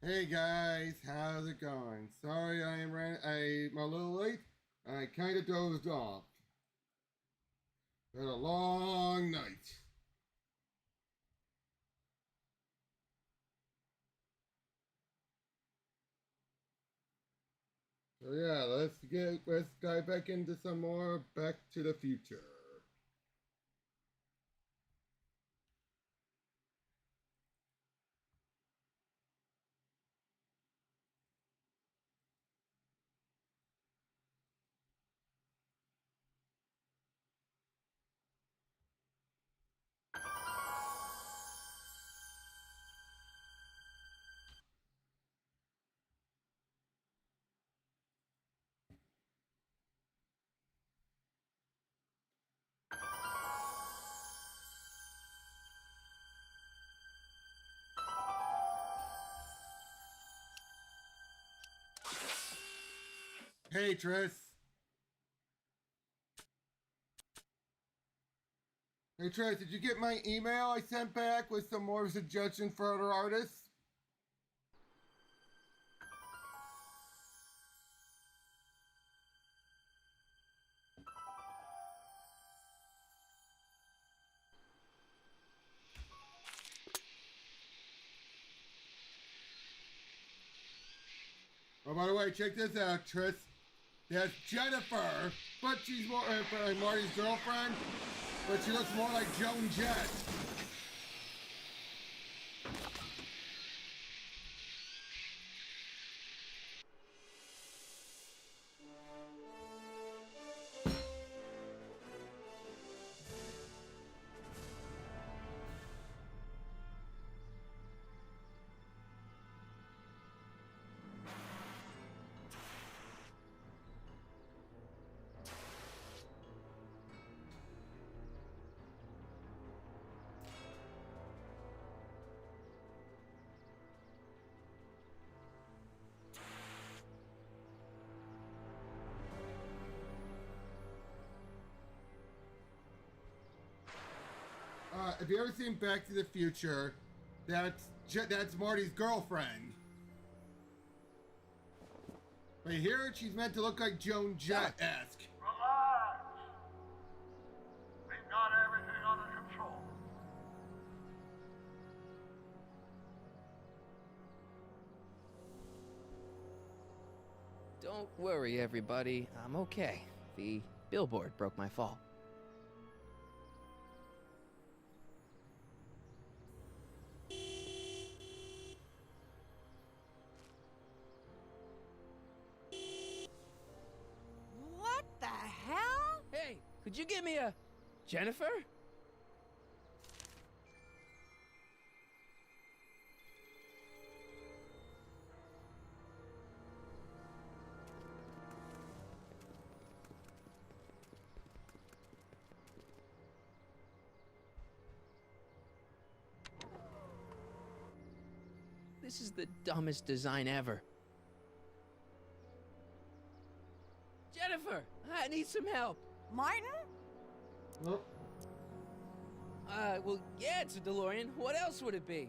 Hey guys, how's it going? Sorry I'm a little late. I kind of dozed off. Had a long night. So yeah, let's dive back into some more Back to the Future. Hey Tris. Hey Tris, did you get my email I sent back with some more suggestions for other artists? Oh, by the way, check this out, Tris. That's Jennifer, but she's more Marty's girlfriend, but she looks more like Joan Jett. Have you ever seen Back to the Future? That's Marty's girlfriend. But here she's meant to look like Joan Jett-esque. Relax. We've got everything under control. Don't worry, everybody. I'm okay. The billboard broke my fall. What the hell? Hey, could you give me a... Jennifer? This is the dumbest design ever. Jennifer, I need some help. Martin? Oh, Well, yeah, it's a DeLorean. What else would it be?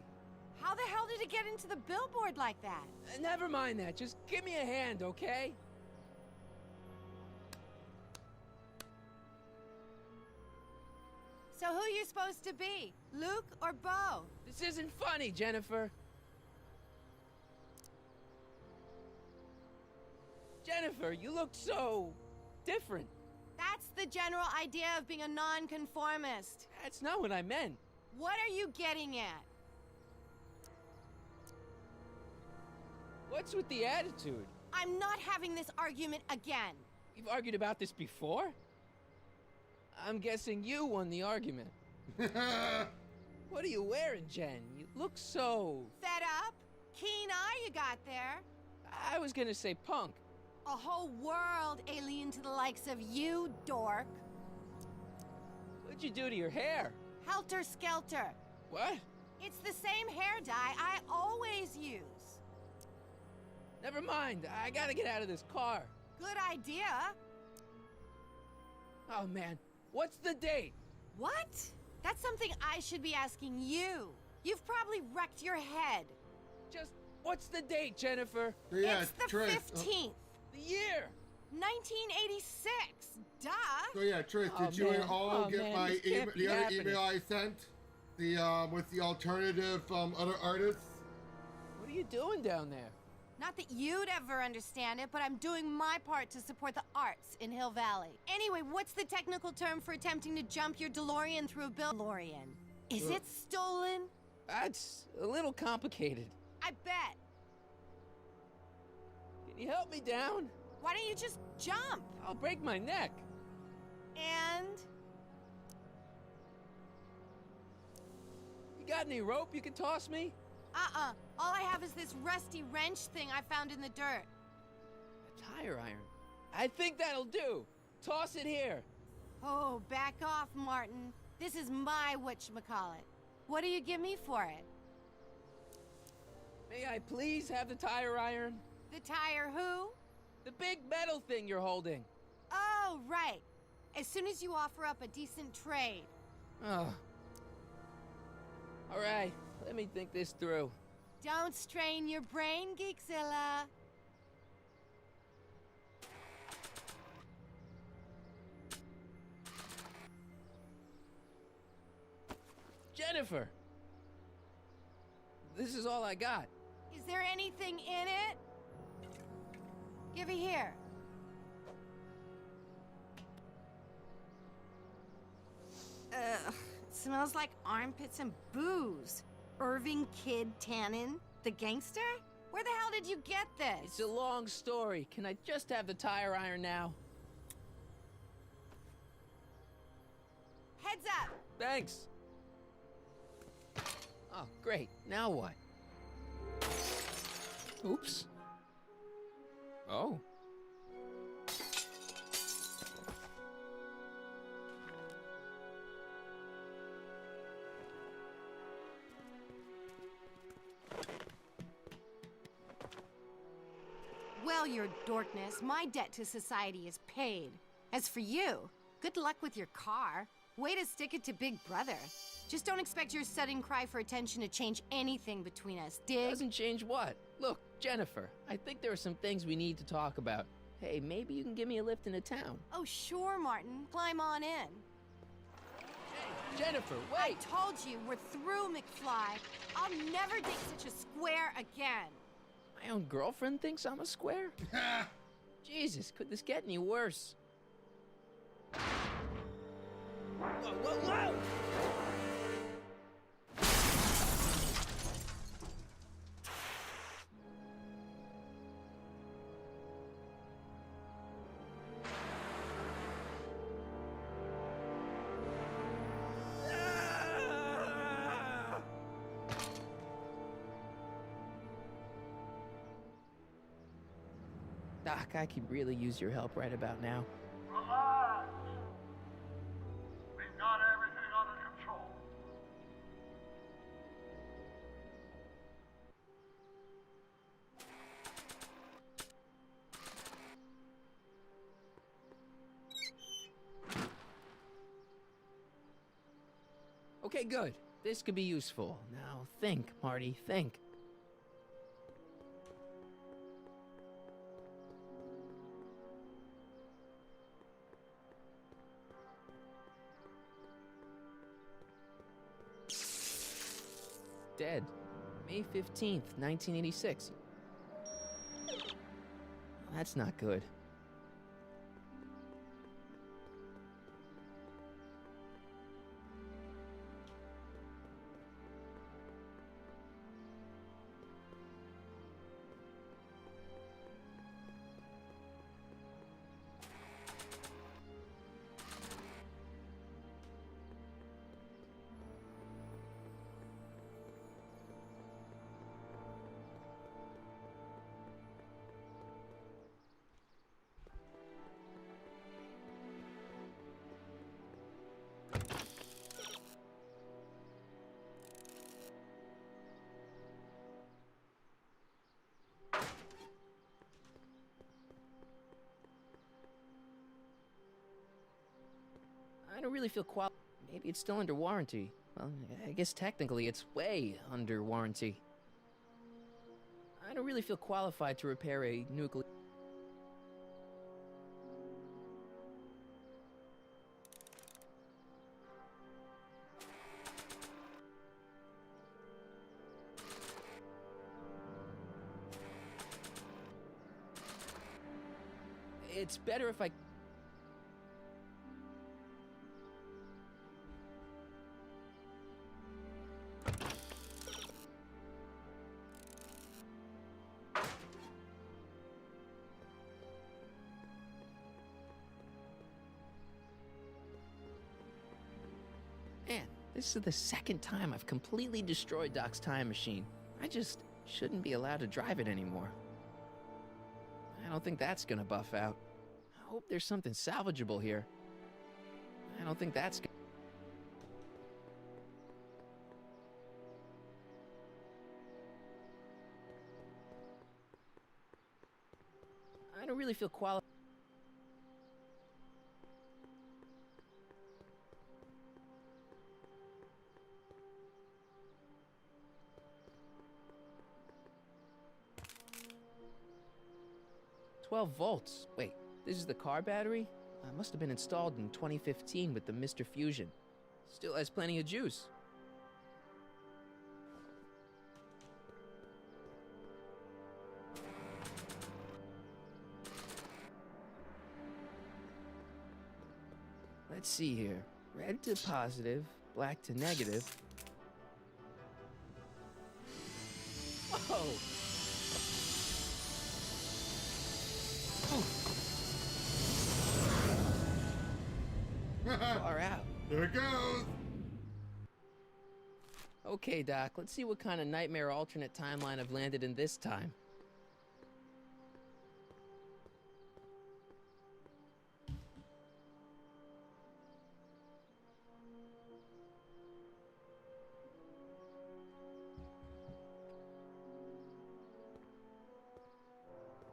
How the hell did it get into the billboard like that? Never mind that. Just give me a hand, okay? So who are you supposed to be? Luke or Bo? This isn't funny, Jennifer. Jennifer, you look so... different. That's the general idea of being a nonconformist. That's not what I meant. What are you getting at? What's with the attitude? I'm not having this argument again. We've argued about this before? I'm guessing you won the argument. What are you wearing, Jen? You look so... Fed up? Keen eye you got there. I was gonna say punk. A whole world alien to the likes of you, dork. What'd you do to your hair? Helter skelter. What? It's the same hair dye I always use. Never mind. I gotta get out of this car. Good idea. Oh, man. What's the date? What? That's something I should be asking you. You've probably wrecked your head. Just What's the date, Jennifer? So yeah, it's the Trish. 15th. The year. 1986. Duh. So yeah, Trish, Oh, did you man. all Oh, get man, my this can't be the other happening. email I sent? The with the alternative other artists? What are you doing down there? Not that you'd ever understand it, but I'm doing my part to support the arts in Hill Valley. Anyway, what's the technical term for attempting to jump your DeLorean through a DeLorean? Is it stolen? That's a little complicated. I bet. Can you help me down? Why don't you just jump? I'll break my neck. And You got any rope you can toss me? all I have is this rusty wrench thing I found in the dirt. A tire iron. I think that'll do. Toss it here. Oh, back off, Martin. This is my whatchamacallit. What do you give me for it? May I please have the tire iron? The tire who? The big metal thing you're holding. Oh, right. As soon as you offer up a decent trade. Oh. All right, let me think this through. Don't strain your brain, Geekzilla. Jennifer! This is all I got. Is there anything in it? Give it here. Ugh, it smells like armpits and booze. Irving Kid Tannen, the gangster? Where the hell did you get this? It's a long story. Can I just have the tire iron now? Heads up! Thanks. Oh, great. Now what? Oops. Oh. Well, your dorkness, my debt to society is paid. As for you, good luck with your car. Way to stick it to Big Brother. Just don't expect your sudden cry for attention to change anything between us, dig? Doesn't change what? Look, Jennifer, I think there are some things we need to talk about. Hey, maybe you can give me a lift into town. Oh, sure, Martin. Climb on in. Hey, Jennifer, I wait! told you, we're through, McFly. I'll never date such a square again. My own girlfriend thinks I'm a square? Jesus, could this get any worse? Whoa, whoa, whoa! Doc, I could really use your help right about now. Relax. We've got everything under control. Okay, good. This could be useful. Now think, Marty, think. Dead. May 15th, 1986. That's not good. I don't really feel Maybe it's still under warranty. Well, I guess technically it's way under warranty. I don't really feel qualified to repair a nuclear... It's better if I... Man, this is the second time I've completely destroyed Doc's time machine. I just shouldn't be allowed to drive it anymore. I don't think that's gonna buff out. I hope there's something salvageable here. I don't think that's gonna... I don't really feel qualified. "12 volts. Wait, this is the car battery? Must have been installed in 2015 with the Mr. Fusion. Still has plenty of juice." Let's see here. Red to positive, black to negative. Whoa! Far out. There it goes. Okay, Doc, let's see what kind of nightmare alternate timeline I've landed in this time.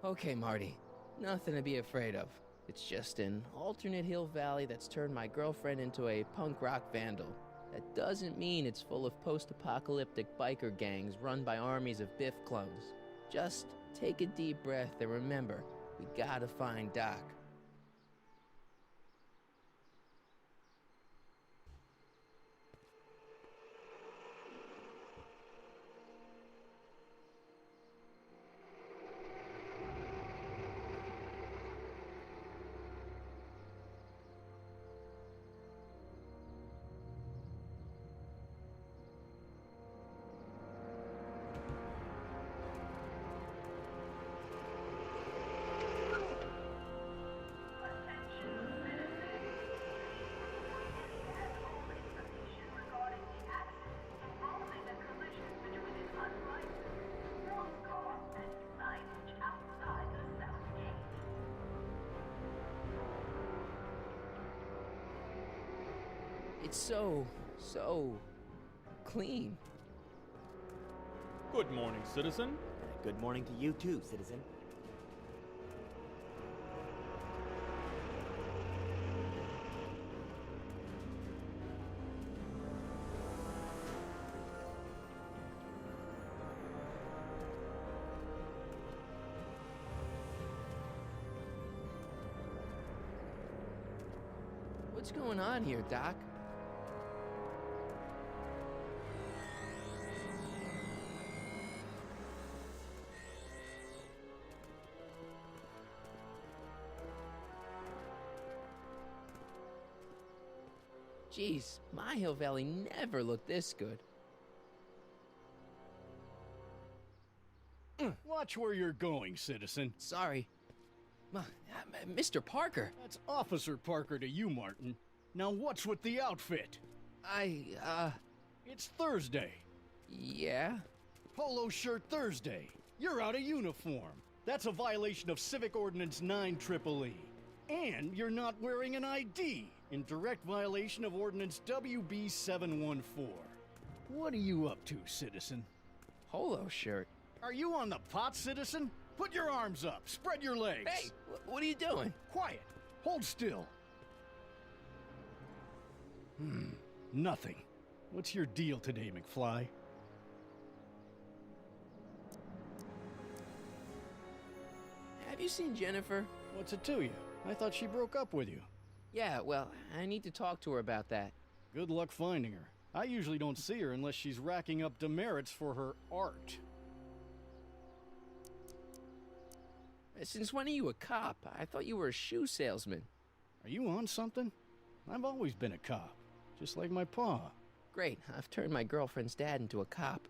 Okay, Marty. Nothing to be afraid of. It's just an alternate hill valley that's turned my girlfriend into a punk rock vandal. That doesn't mean it's full of post-apocalyptic biker gangs run by armies of Biff clones. Just take a deep breath and remember, we gotta find Doc. It's so clean. Good morning, citizen. Good morning to you too, citizen. What's going on here, Doc? Jeez, my Hill Valley never looked this good. Watch where you're going, citizen. Sorry. Mr. Parker. That's Officer Parker to you, Martin. Now what's with the outfit? It's Thursday. Yeah? Polo shirt Thursday. You're out of uniform. That's a violation of Civic Ordinance 9 EEE. And you're not wearing an ID, in direct violation of Ordinance WB 714. What are you up to, citizen? Polo shirt. Are you on the pot, citizen? Put your arms up. Spread your legs. Hey, what are you doing? Quiet. Hold still. Nothing. What's your deal today, McFly? you seen Jennifer? What's it to you? I thought she broke up with you. Yeah, well, I need to talk to her about that. Good luck finding her. I usually don't see her unless she's racking up demerits for her art. Since when are you a cop? I thought you were a shoe salesman. Are you on something? I've always been a cop, just like my pa. Great, I've turned my girlfriend's dad into a cop.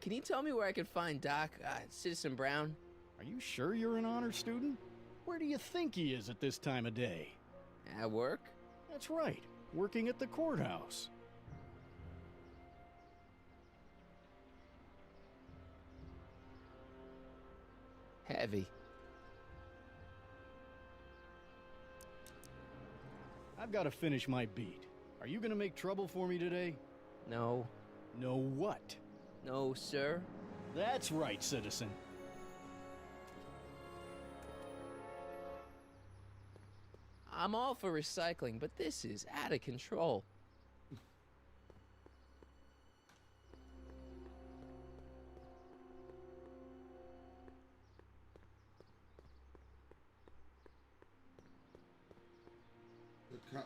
Can you tell me where I could find Doc, Citizen Brown? Are you sure you're an honor student? Where do you think he is at this time of day? At work? That's right, working at the courthouse. Heavy. I've got to finish my beat. Are you gonna make trouble for me today? No. No what? No, sir. That's right, citizen. I'm all for recycling, but this is out of control.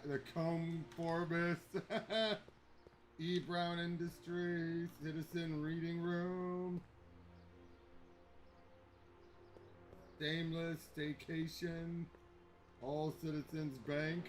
The Comb Forbes, E. Brown Industries, Citizen Reading Room, Stainless Staycation, All Citizens Bank.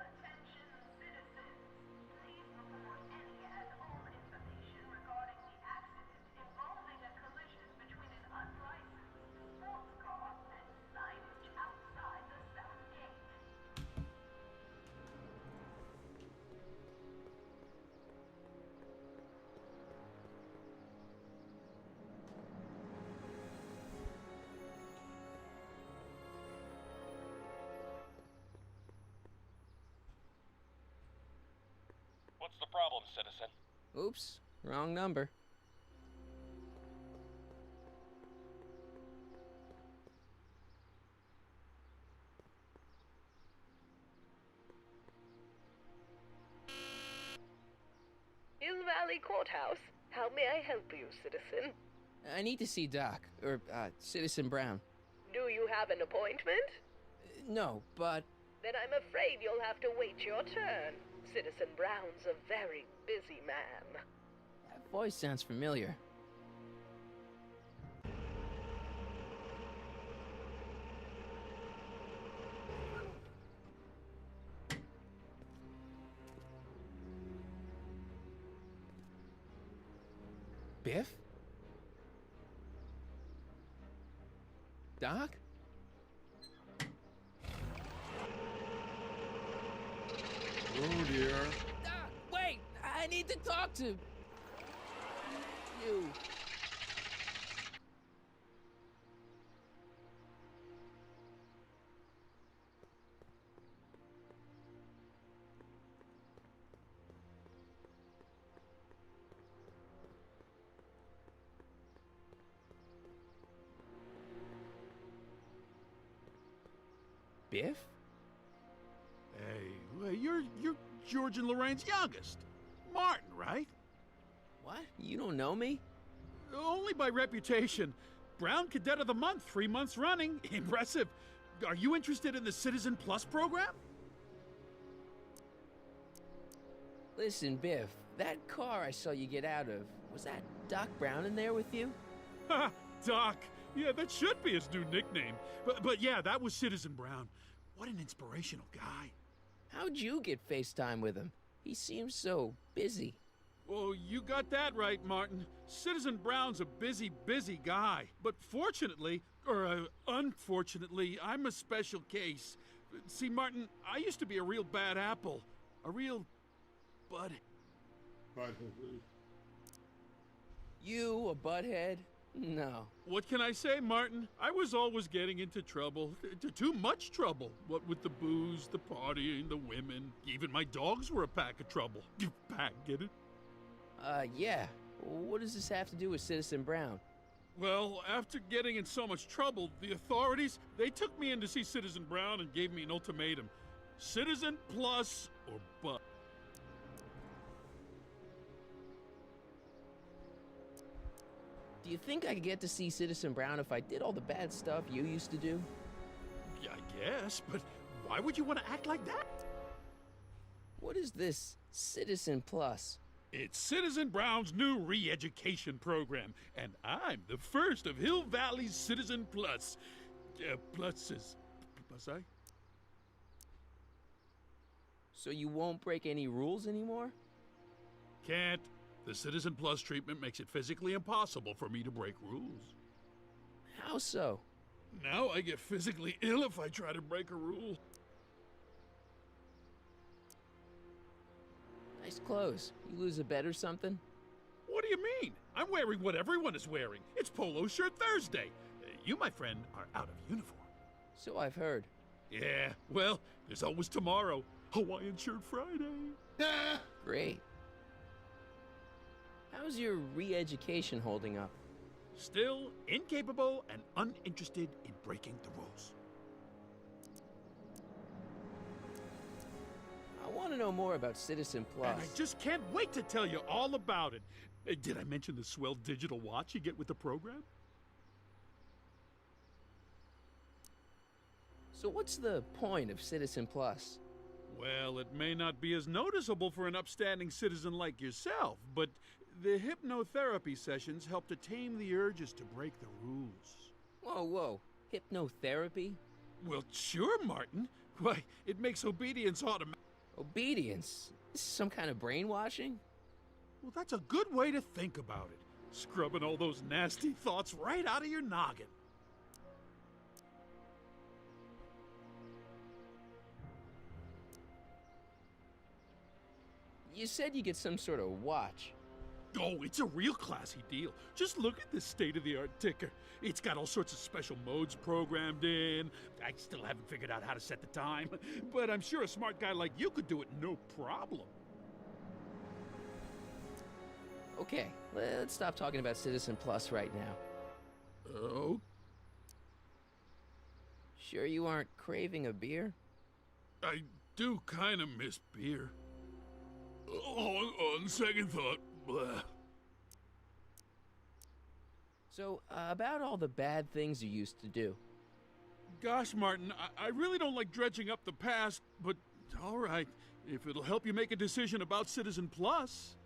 Attention citizens. Please report any and all information regarding the accident involving a collision between an unlicensed sports car and signage outside the south gate. What's the problem, citizen? Oops, wrong number. Hill Valley Courthouse. How may I help you, citizen? I need to see Doc, or, Citizen Brown. Do you have an appointment? No, but... Then I'm afraid you'll have to wait your turn. Citizen Brown's a very busy man. That voice sounds familiar. Biff? Doc? Oh dear. Doc, wait! I need to talk to... you. Biff? Hey, you're George and Lorraine's youngest. Martin, right? What? You don't know me? Only by reputation. Brown Cadet of the Month, 3 months running. Impressive. Are you interested in the Citizen Plus program? Listen, Biff, that car I saw you get out of, was that Doc Brown in there with you? Ha! Doc! Yeah, that should be his new nickname. But yeah, that was Citizen Brown. What an inspirational guy. How'd you get FaceTime with him? He seems so busy. Oh, you got that right, Martin. Citizen Brown's a busy, busy guy. But fortunately, or unfortunately, I'm a special case. See, Martin, I used to be a real bad apple. A real bud. You, a butthead? No. What can I say, Martin? I was always getting into trouble. Too much trouble. What with the booze, the partying, the women. Even my dogs were a pack of trouble. Pack, get it? Yeah. What does this have to do with Citizen Brown? Well, after getting in so much trouble, the authorities, they took me in to see Citizen Brown and gave me an ultimatum. Citizen Plus or bust. Do you think I could get to see Citizen Brown if I did all the bad stuff you used to do? Yeah, I guess, but why would you want to act like that? What is this Citizen Plus? It's Citizen Brown's new re-education program, and I'm the first of Hill Valley's Citizen Plus. Pluses. Plus I? So you won't break any rules anymore? Can't. The Citizen Plus treatment makes it physically impossible for me to break rules. How so? Now I get physically ill if I try to break a rule. Nice clothes. You lose a bet or something? What do you mean? I'm wearing what everyone is wearing. It's Polo Shirt Thursday. You, my friend, are out of uniform. So I've heard. Yeah, well, there's always tomorrow. Hawaiian Shirt Friday. Great. How's your re-education holding up? Still incapable and uninterested in breaking the rules. I want to know more about Citizen Plus. And I just can't wait to tell you all about it. Did I mention the swell digital watch you get with the program? So what's the point of Citizen Plus? Well, it may not be as noticeable for an upstanding citizen like yourself, but the hypnotherapy sessions help to tame the urges to break the rules. Whoa. Hypnotherapy? Well, sure, Martin. Why, it makes obedience automatic. Obedience? This is some kind of brainwashing? Well, that's a good way to think about it. Scrubbing all those nasty thoughts right out of your noggin. You said you get some sort of watch. Oh, it's a real classy deal. Just look at this state-of-the-art ticker. It's got all sorts of special modes programmed in. I still haven't figured out how to set the time, but I'm sure a smart guy like you could do it no problem. Okay, let's stop talking about Citizen Plus right now. Oh? Sure you aren't craving a beer? I do kind of miss beer. On second thought, blah. So, about all the bad things you used to do. Gosh, Martin, I really don't like dredging up the past, but all right, if it'll help you make a decision about Citizen Plus.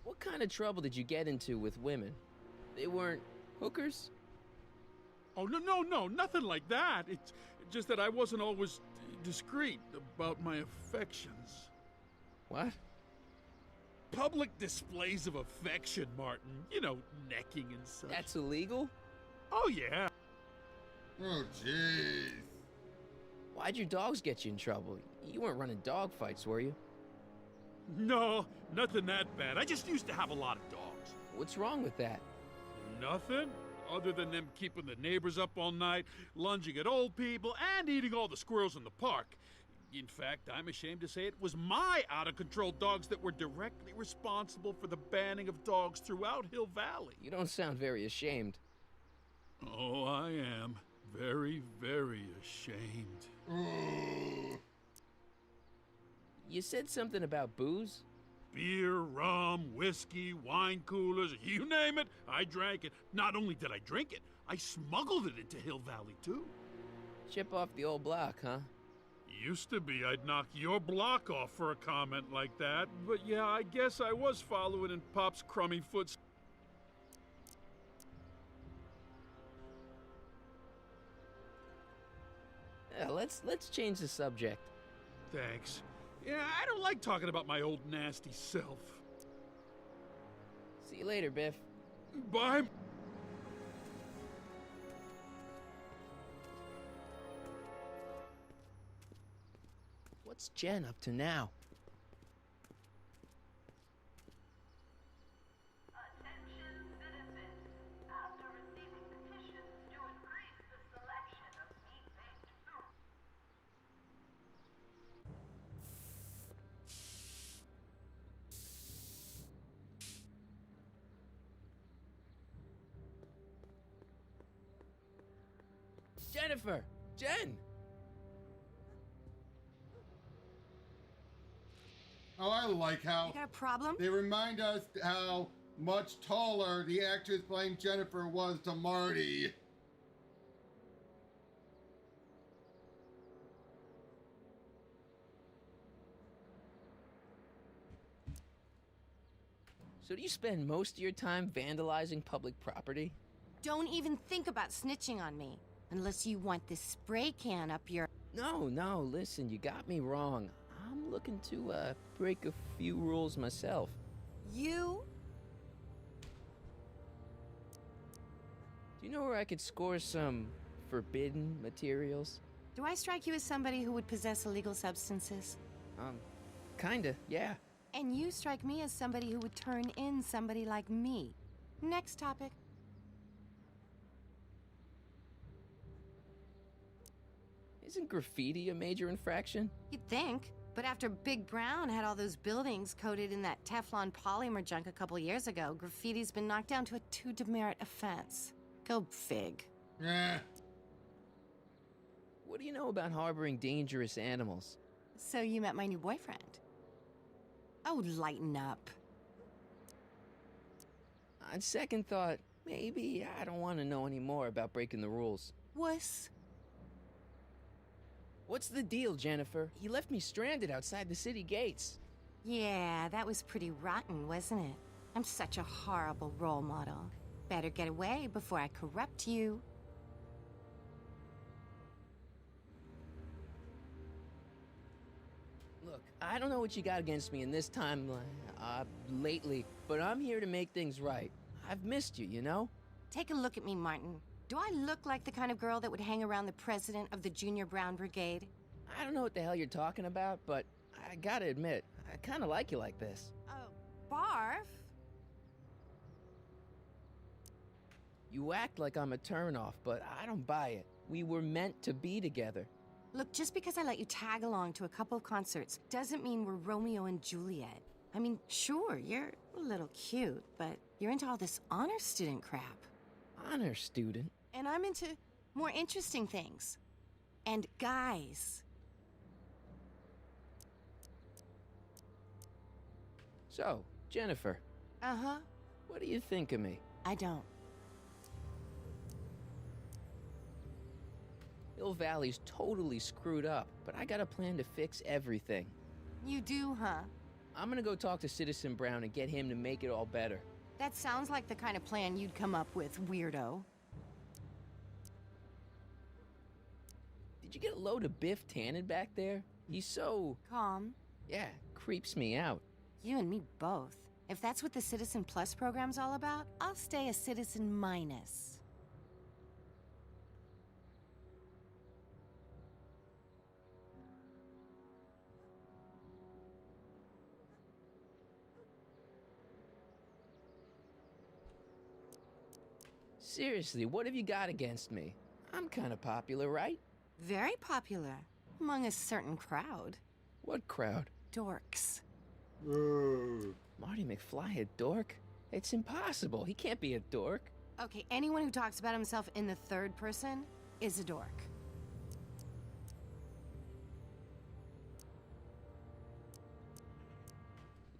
What kind of trouble did you get into with women? They weren't hookers? Oh, no, nothing like that. It's just that I wasn't always discreet about my affections. What? Public displays of affection, Martin. You know, necking and such. That's illegal? Oh, yeah. Oh, jeez. Why'd your dogs get you in trouble? You weren't running dog fights, were you? No, nothing that bad. I just used to have a lot of dogs. What's wrong with that? Nothing, other than them keeping the neighbors up all night, lunging at old people, and eating all the squirrels in the park. In fact, I'm ashamed to say it was my out-of-control dogs that were directly responsible for the banning of dogs throughout Hill Valley. You don't sound very ashamed. Oh, I am. Very, very ashamed. You said something about booze? Beer, rum, whiskey, wine coolers, you name it, I drank it. Not only did I drink it, I smuggled it into Hill Valley, too. Chip off the old block, huh? Used to be I'd knock your block off for a comment like that, but yeah, I guess I was following in Pop's crummy footsteps. Yeah, let's change the subject. Thanks. Yeah, I don't like talking about my old nasty self. See you later, Biff. Bye. What's Jen up to now? Attention citizens. After receiving petitions to increase the selection of meat-based food. Jennifer! Jen! Oh, I like how You got a problem? they remind us how much taller the actress playing Jennifer was to Marty. So do you spend most of your time vandalizing public property? Don't even think about snitching on me. Unless you want this spray can up your... No, listen, you got me wrong. I'm looking to, break a few rules myself. You? Do you know where I could score some forbidden materials? Do I strike you as somebody who would possess illegal substances? Kinda, yeah. And you strike me as somebody who would turn in somebody like me. Next topic. Isn't graffiti a major infraction? You'd think. But after Big Brown had all those buildings coated in that Teflon polymer junk a couple years ago, graffiti's been knocked down to a 2 demerit offense. Go fig. Eh. What do you know about harboring dangerous animals? So you met my new boyfriend. Oh, lighten up. On second thought, maybe I don't want to know any more about breaking the rules. Wuss. What's the deal, Jennifer? He left me stranded outside the city gates. Yeah, that was pretty rotten, wasn't it? I'm such a horrible role model. Better get away before I corrupt you. Look, I don't know what you got against me in this time, lately, but I'm here to make things right. I've missed you, you know? Take a look at me, Martin. Do I look like the kind of girl that would hang around the president of the Junior Brown Brigade? I don't know what the hell you're talking about, but I gotta admit, I kinda like you like this. Oh, barf? You act like I'm a turnoff, but I don't buy it. We were meant to be together. Look, just because I let you tag along to a couple of concerts doesn't mean we're Romeo and Juliet. I mean, sure, you're a little cute, but you're into all this honor student crap. Honor student? And I'm into more interesting things. And guys. So, Jennifer, Uh-huh. what do you think of me? I don't. Hill Valley's totally screwed up, but I got a plan to fix everything. You do, huh? I'm gonna go talk to Citizen Brown and get him to make it all better. That sounds like the kind of plan you'd come up with, weirdo. Did you get a load of Biff Tannen back there? He's so... Calm. yeah, creeps me out. You and me both. If that's what the Citizen Plus program's all about, I'll stay a Citizen Minus. Seriously, what have you got against me? I'm kinda popular, right? Very popular. Among a certain crowd. What crowd? Dorks. Marty McFly a dork? It's impossible. He can't be a dork. Okay, anyone who talks about himself in the third person is a dork.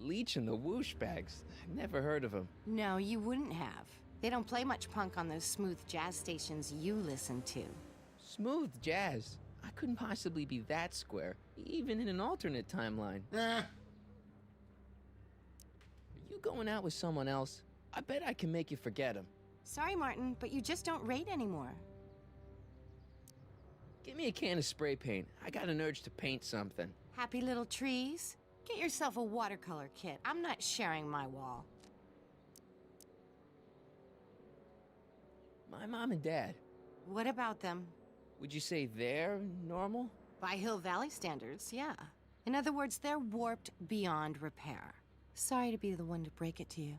Leech and the Whoosh Bags. I've never heard of them. No, you wouldn't have. They don't play much punk on those smooth jazz stations you listen to. Smooth jazz? I couldn't possibly be that square, even in an alternate timeline. Eh. Are you going out with someone else? I bet I can make you forget him. Sorry, Martin, but you just don't rate anymore. Give me a can of spray paint. I got an urge to paint something. Happy little trees? Get yourself a watercolor kit. I'm not sharing my wall. My mom and dad. What about them? Would you say they're normal? By Hill Valley standards, yeah. In other words, they're warped beyond repair. Sorry to be the one to break it to you.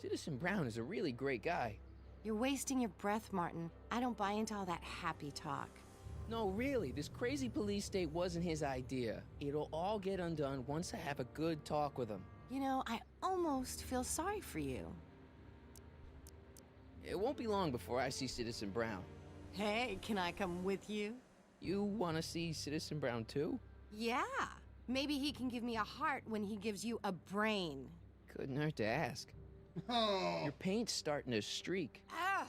Citizen Brown is a really great guy. You're wasting your breath, Martin. I don't buy into all that happy talk. No, really, this crazy police state wasn't his idea. It'll all get undone once I have a good talk with him. You know, I almost feel sorry for you. It won't be long before I see Citizen Brown. Hey, can I come with you? You want to see Citizen Brown too? Yeah. Maybe he can give me a heart when he gives you a brain. Couldn't hurt to ask. Oh. Your paint's starting to streak. Ah!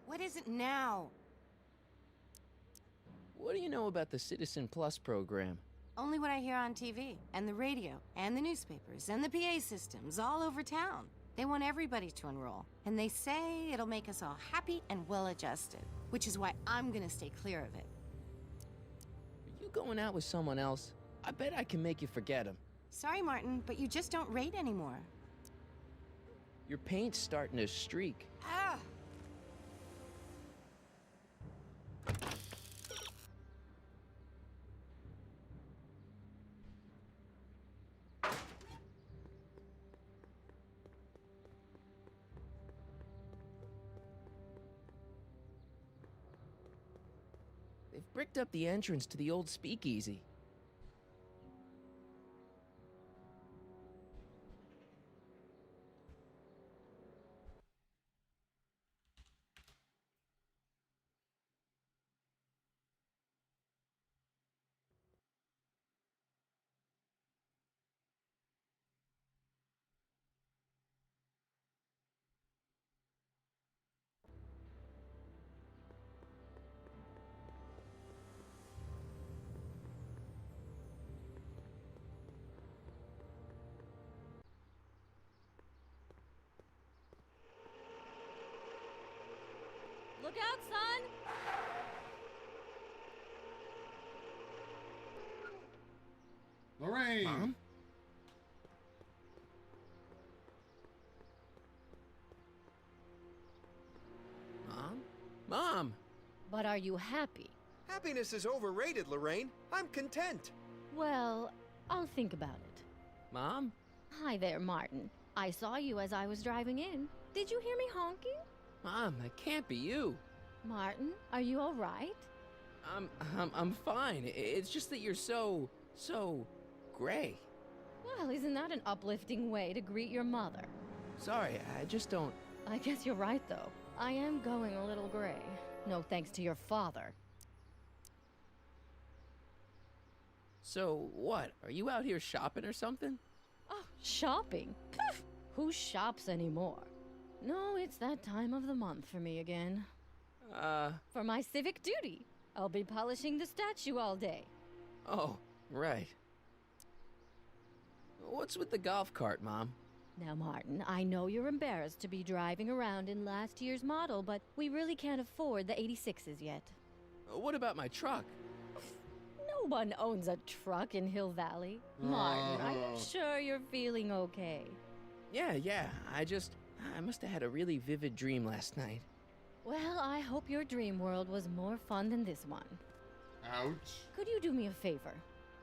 What is it now? What do you know about the Citizen Plus program? Only what I hear on TV, and the radio, and the newspapers, and the PA systems all over town. They want everybody to enroll, and they say it'll make us all happy and well-adjusted, which is why I'm gonna stay clear of it. Are you going out with someone else? I bet I can make you forget him. Sorry, Martin, but you just don't rate anymore. Your paint's starting to streak. Ah! They've bricked up the entrance to the old speakeasy. Look out, son! Lorraine! Mom? Mom? Mom! But are you happy? Happiness is overrated, Lorraine. I'm content. Well, I'll think about it. Mom? Hi there, Martin. I saw you as I was driving in. Did you hear me honking? Mom, that can't be you. Martin, are you all right? I'm fine. It's just that you're so gray. Well, isn't that an uplifting way to greet your mother? Sorry, I just don't... I guess you're right, though. I am going a little gray. No thanks to your father. So, what? Are you out here shopping or something? Oh, shopping? Pff, who shops anymore? No, it's that time of the month for me again. For my civic duty. I'll be polishing the statue all day. Oh, right. What's with the golf cart, Mom? Now, Martin, I know you're embarrassed to be driving around in last year's model, but we really can't afford the 86s yet. What about my truck? No one owns a truck in Hill Valley. Martin, are you sure you're feeling okay? Yeah. I must have had a really vivid dream last night. Well, I hope your dream world was more fun than this one. Ouch. Could you do me a favor?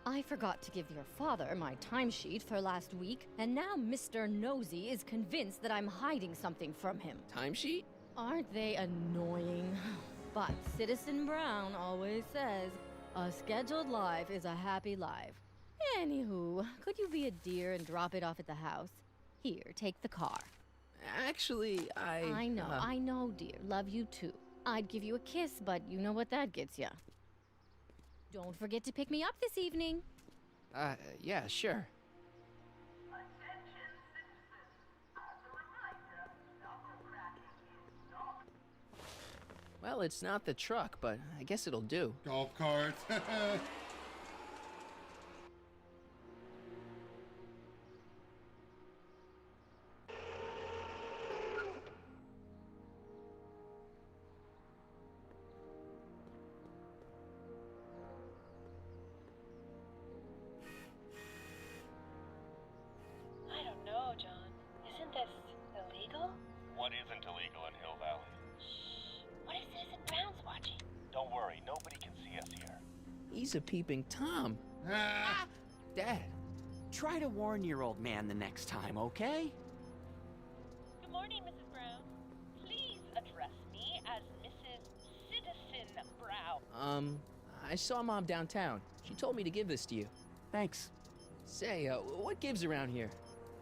I forgot to give your father my timesheet for last week, and now Mr. Nosy is convinced that I'm hiding something from him. Timesheet? Aren't they annoying? But Citizen Brown always says, a scheduled life is a happy life. Anywho, could you be a dear and drop it off at the house? Here, take the car. Actually, I know, dear. Love you too. I'd give you a kiss, but you know what that gets ya. Don't forget to pick me up this evening. Yeah, sure. Attention citizens. As a reminder, knuckle cracking is not. Well, it's not the truck, but I guess it'll do. Golf carts. I don't know, John. Isn't this illegal? What isn't illegal in Hill Valley? Shh. What if Citizen Brown's watching? Don't worry, nobody can see us here. He's a peeping Tom. Ah. Dad. Try to warn your old man the next time, okay? Good morning, Mrs. Brown. Please address me as Mrs. Citizen Brown. I saw Mom downtown. She told me to give this to you. Thanks. Say, what gives around here?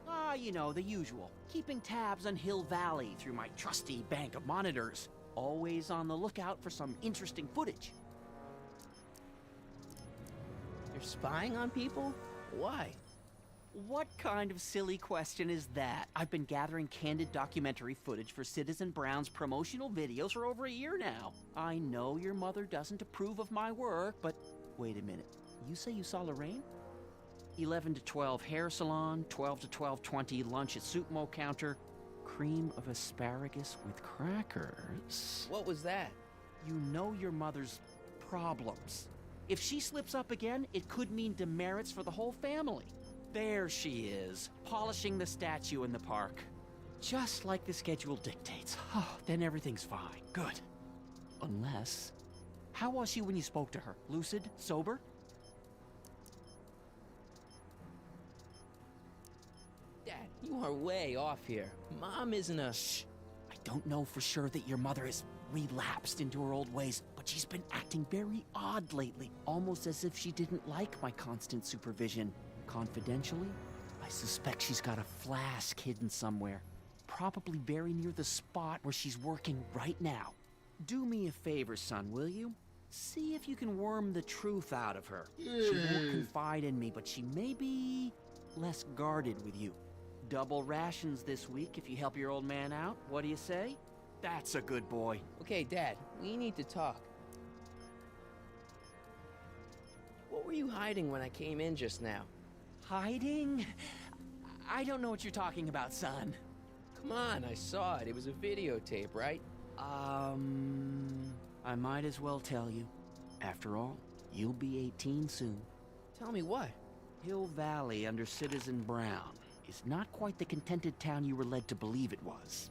Ah, you know, the usual. Keeping tabs on Hill Valley through my trusty bank of monitors. Always on the lookout for some interesting footage. You're spying on people? Why? What kind of silly question is that? I've been gathering candid documentary footage for Citizen Brown's promotional videos for over a year now. I know your mother doesn't approve of my work, but wait a minute. You say you saw Lorraine? 11 to 12 hair salon, 12 to 12:20 lunch at soup mo counter, cream of asparagus with crackers. What was that? You know your mother's problems. If she slips up again, it could mean demerits for the whole family. There she is, polishing the statue in the park. Just like the schedule dictates. Oh, then everything's fine. Good. Unless... How was she when you spoke to her? Lucid? Sober? Dad, you are way off here. Mom isn't a... Shh. I don't know for sure that your mother has relapsed into her old ways, but she's been acting very odd lately, almost as if she didn't like my constant supervision. Confidentially, I suspect she's got a flask hidden somewhere, probably very near the spot where she's working right now. Do me a favor, son, will you? See if you can worm the truth out of her. She won't confide in me, but she may be less guarded with you. Double rations this week if you help your old man out. What do you say? That's a good boy. Okay, Dad, we need to talk. What were you hiding when I came in just now? Hiding? I don't know what you're talking about, son. Come on, I saw it. It was a videotape, right? I might as well tell you. After all, you'll be 18 soon. Tell me what? Hill Valley under Citizen Brown is not quite the contented town you were led to believe it was.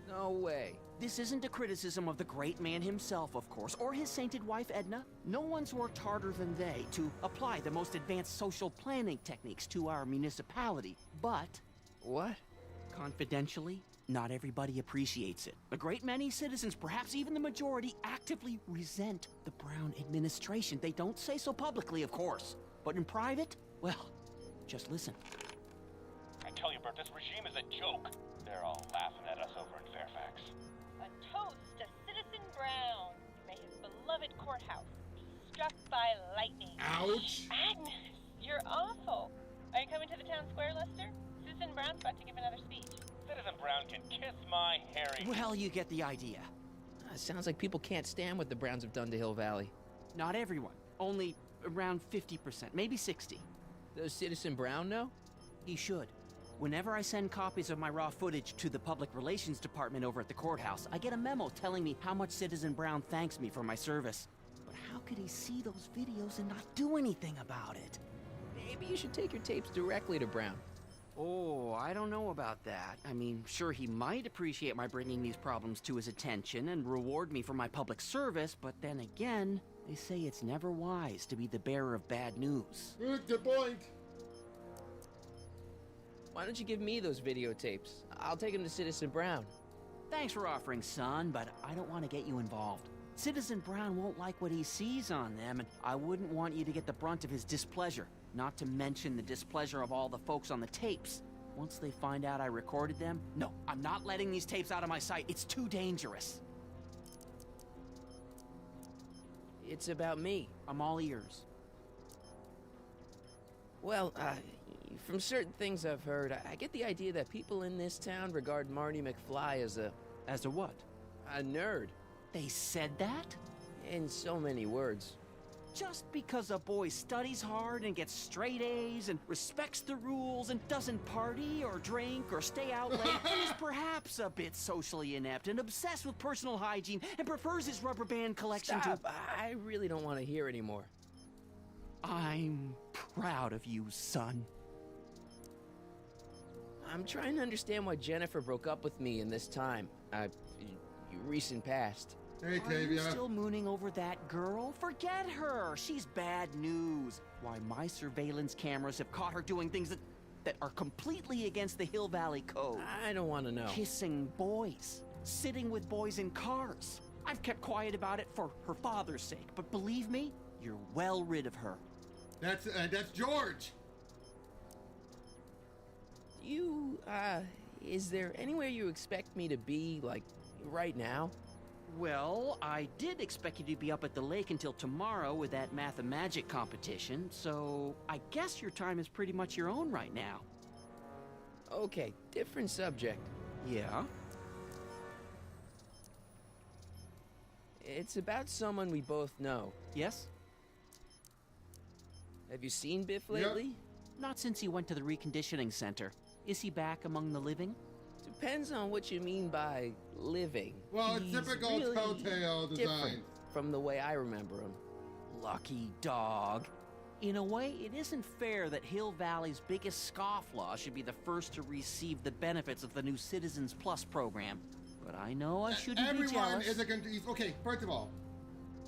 No way. This isn't a criticism of the great man himself, of course, or his sainted wife, Edna. No one's worked harder than they to apply the most advanced social planning techniques to our municipality. But... What? Confidentially, not everybody appreciates it. A great many citizens, perhaps even the majority, actively resent the Brown administration. They don't say so publicly, of course. But in private, well, just listen. I tell you, Bert, this regime is a joke. They're all laughing at us over in Fairfax. A toast to Citizen Brown. May his beloved courthouse be struck by lightning. Ouch! Agnes, you're awful. Are you coming to the town square, Lester? Citizen Brown's about to give another speech. Citizen Brown can kiss my hairy... Well, you get the idea. Sounds like people can't stand what the Browns have done to Hill Valley. Not everyone. Only around 50%, maybe 60. Does Citizen Brown know? He should. Whenever I send copies of my raw footage to the Public Relations Department over at the courthouse, I get a memo telling me how much Citizen Brown thanks me for my service. But how could he see those videos and not do anything about it? Maybe you should take your tapes directly to Brown. Oh, I don't know about that. I mean, sure, he might appreciate my bringing these problems to his attention and reward me for my public service, but then again, they say it's never wise to be the bearer of bad news. Good point. Why don't you give me those videotapes? I'll take them to Citizen Brown. Thanks for offering, son, but I don't want to get you involved. Citizen Brown won't like what he sees on them, and I wouldn't want you to get the brunt of his displeasure. Not to mention the displeasure of all the folks on the tapes. Once they find out I recorded them, no, I'm not letting these tapes out of my sight. It's too dangerous. It's about me. I'm all ears. Well, from certain things I've heard, I get the idea that people in this town regard Marty McFly as a... As a what? A nerd. They said that? In so many words. Just because a boy studies hard and gets straight A's and respects the rules and doesn't party or drink or stay out late and is perhaps a bit socially inept and obsessed with personal hygiene and prefers his rubber band collection Stop. to... I really don't want to hear anymore. I'm proud of you, son. I'm trying to understand why Jennifer broke up with me in this time. Recent past. Hey, Are you Tavia. still mooning over that girl? Forget her. She's bad news. Why, my surveillance cameras have caught her doing things that are completely against the Hill Valley Code. I don't want to know. Kissing boys. Sitting with boys in cars. I've kept quiet about it for her father's sake, but believe me, you're well rid of her. That's George. Is there anywhere you expect me to be, like, right now? Well, I did expect you to be up at the lake until tomorrow with that math-and-magic competition, so I guess your time is pretty much your own right now. Okay, different subject. Yeah? It's about someone we both know. Yes? Have you seen Biff lately? Yep. Not since he went to the reconditioning center. Is he back among the living? Depends on what you mean by living. Well, it's He's typical really Telltale different design. from the way I remember him. Lucky dog. In a way, it isn't fair that Hill Valley's biggest scofflaw should be the first to receive the benefits of the new Citizens Plus program. But I know I shouldn't be Everyone jealous. is okay, first of all,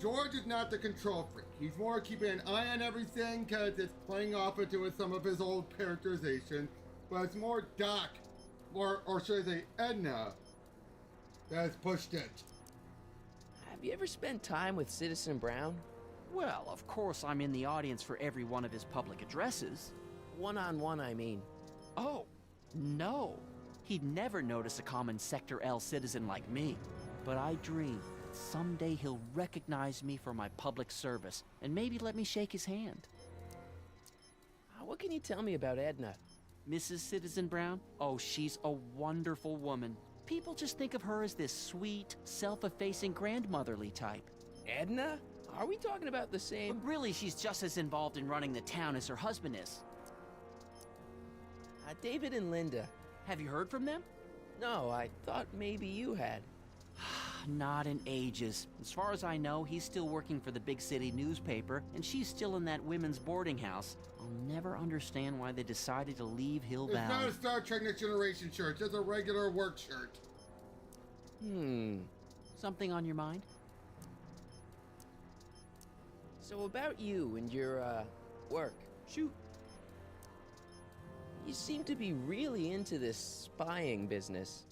George is not the control freak. He's more keeping an eye on everything because it's playing off into some of his old characterization. But it's more Doc, or should I say Edna, that has pushed it. Have you ever spent time with Citizen Brown? Well, of course I'm in the audience for every one of his public addresses. One-on-one, I mean. Oh, no. He'd never notice a common Sector L citizen like me. But I dream that someday he'll recognize me for my public service and maybe let me shake his hand. What can you tell me about Edna? Mrs. Citizen Brown? Oh, she's a wonderful woman. People just think of her as this sweet, self-effacing grandmotherly type. Edna? Are we talking about the same? But really, she's just as involved in running the town as her husband is. David and Linda. Have you heard from them? No, I thought maybe you had. Not in ages. As far as I know, he's still working for the big city newspaper, and she's still in that women's boarding house. I'll never understand why they decided to leave Hill It's Valley. not a Star Trek Next Generation shirt, it's a regular work shirt. Something on your mind? So about you and your, work. Shoot. You seem to be really into this spying business.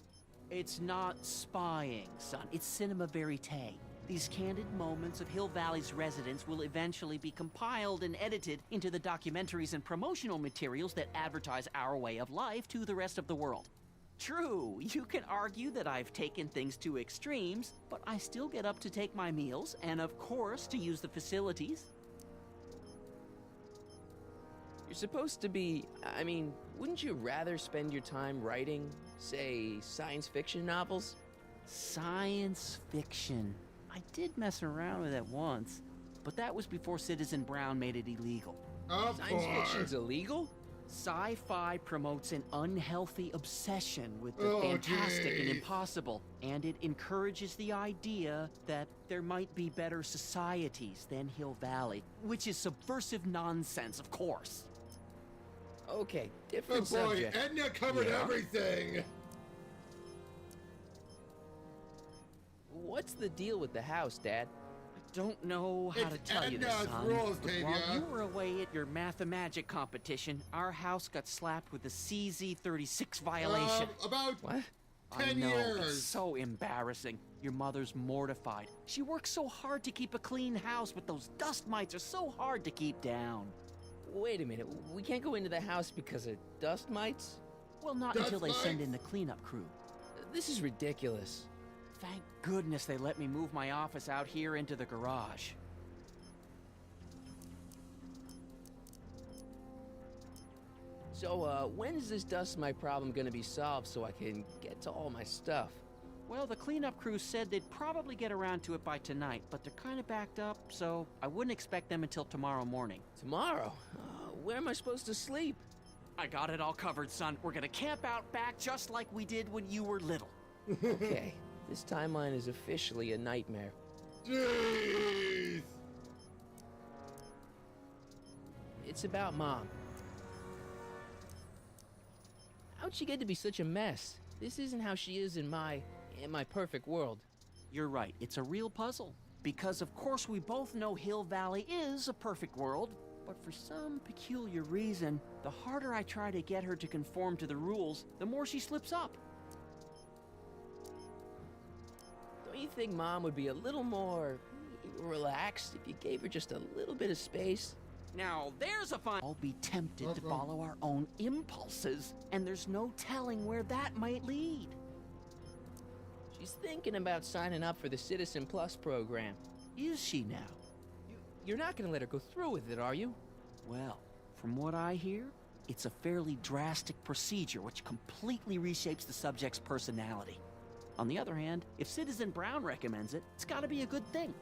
It's not spying, son. It's cinema verite. These candid moments of Hill Valley's residents will eventually be compiled and edited into the documentaries and promotional materials that advertise our way of life to the rest of the world. True, you can argue that I've taken things to extremes, but I still get up to take my meals and, of course, to use the facilities. You're supposed to be... I mean, wouldn't you rather spend your time writing, say, science fiction novels? Science fiction. I did mess around with it once, but that was before Citizen Brown made it illegal. Science fiction's illegal? Sci-fi promotes an unhealthy obsession with the fantastic and impossible, and it encourages the idea that there might be better societies than Hill Valley, which is subversive nonsense, of course. Okay, different Oh boy, subject. Edna covered everything. What's the deal with the house, Dad? I don't know how to It's tell you this, Edna's son. rules, but while Tavia. you were away at your Mathemagic competition, our house got slapped with a CZ36 violation. About What? 10 I know, years. it's so embarrassing. Your mother's mortified. She works so hard to keep a clean house, but those dust mites are so hard to keep down. Wait a minute. We can't go into the house because of dust mites? Well, not Dust until they send mites? in the cleanup crew. This is ridiculous. Thank goodness they let me move my office out here into the garage. So, when's this dust mite problem gonna be solved so I can get to all my stuff? Well, the cleanup crew said they'd probably get around to it by tonight, but they're kind of backed up, so I wouldn't expect them until tomorrow morning. Tomorrow? Where am I supposed to sleep? I got it all covered, son. We're gonna camp out back just like we did when you were little. Okay, this timeline is officially a nightmare. Jeez. It's about Mom. How'd she get to be such a mess? This isn't how she is in my perfect world. You're right, it's a real puzzle. Because of course we both know Hill Valley is a perfect world, but for some peculiar reason, the harder I try to get her to conform to the rules, the more she slips up. Don't you think Mom would be a little more relaxed if you gave her just a little bit of space? Now, there's a fun. I'll be tempted to follow our own impulses, and there's no telling where that might lead. She's thinking about signing up for the Citizen Plus program. Is she now? You're not gonna let her go through with it, are you? Well, from what I hear, it's a fairly drastic procedure which completely reshapes the subject's personality. On the other hand, if Citizen Brown recommends it, it's gotta be a good thing.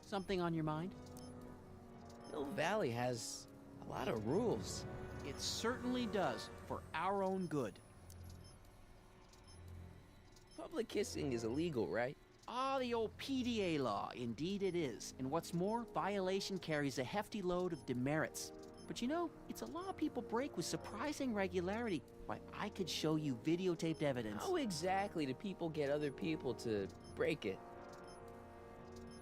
Something on your mind? Hill Valley has a lot of rules. It certainly does, for our own good. Public kissing is illegal, right? Ah, the old PDA law. Indeed it is. And what's more, violation carries a hefty load of demerits. But you know, it's a law people break with surprising regularity. Why, I could show you videotaped evidence. How exactly do people get other people to break it?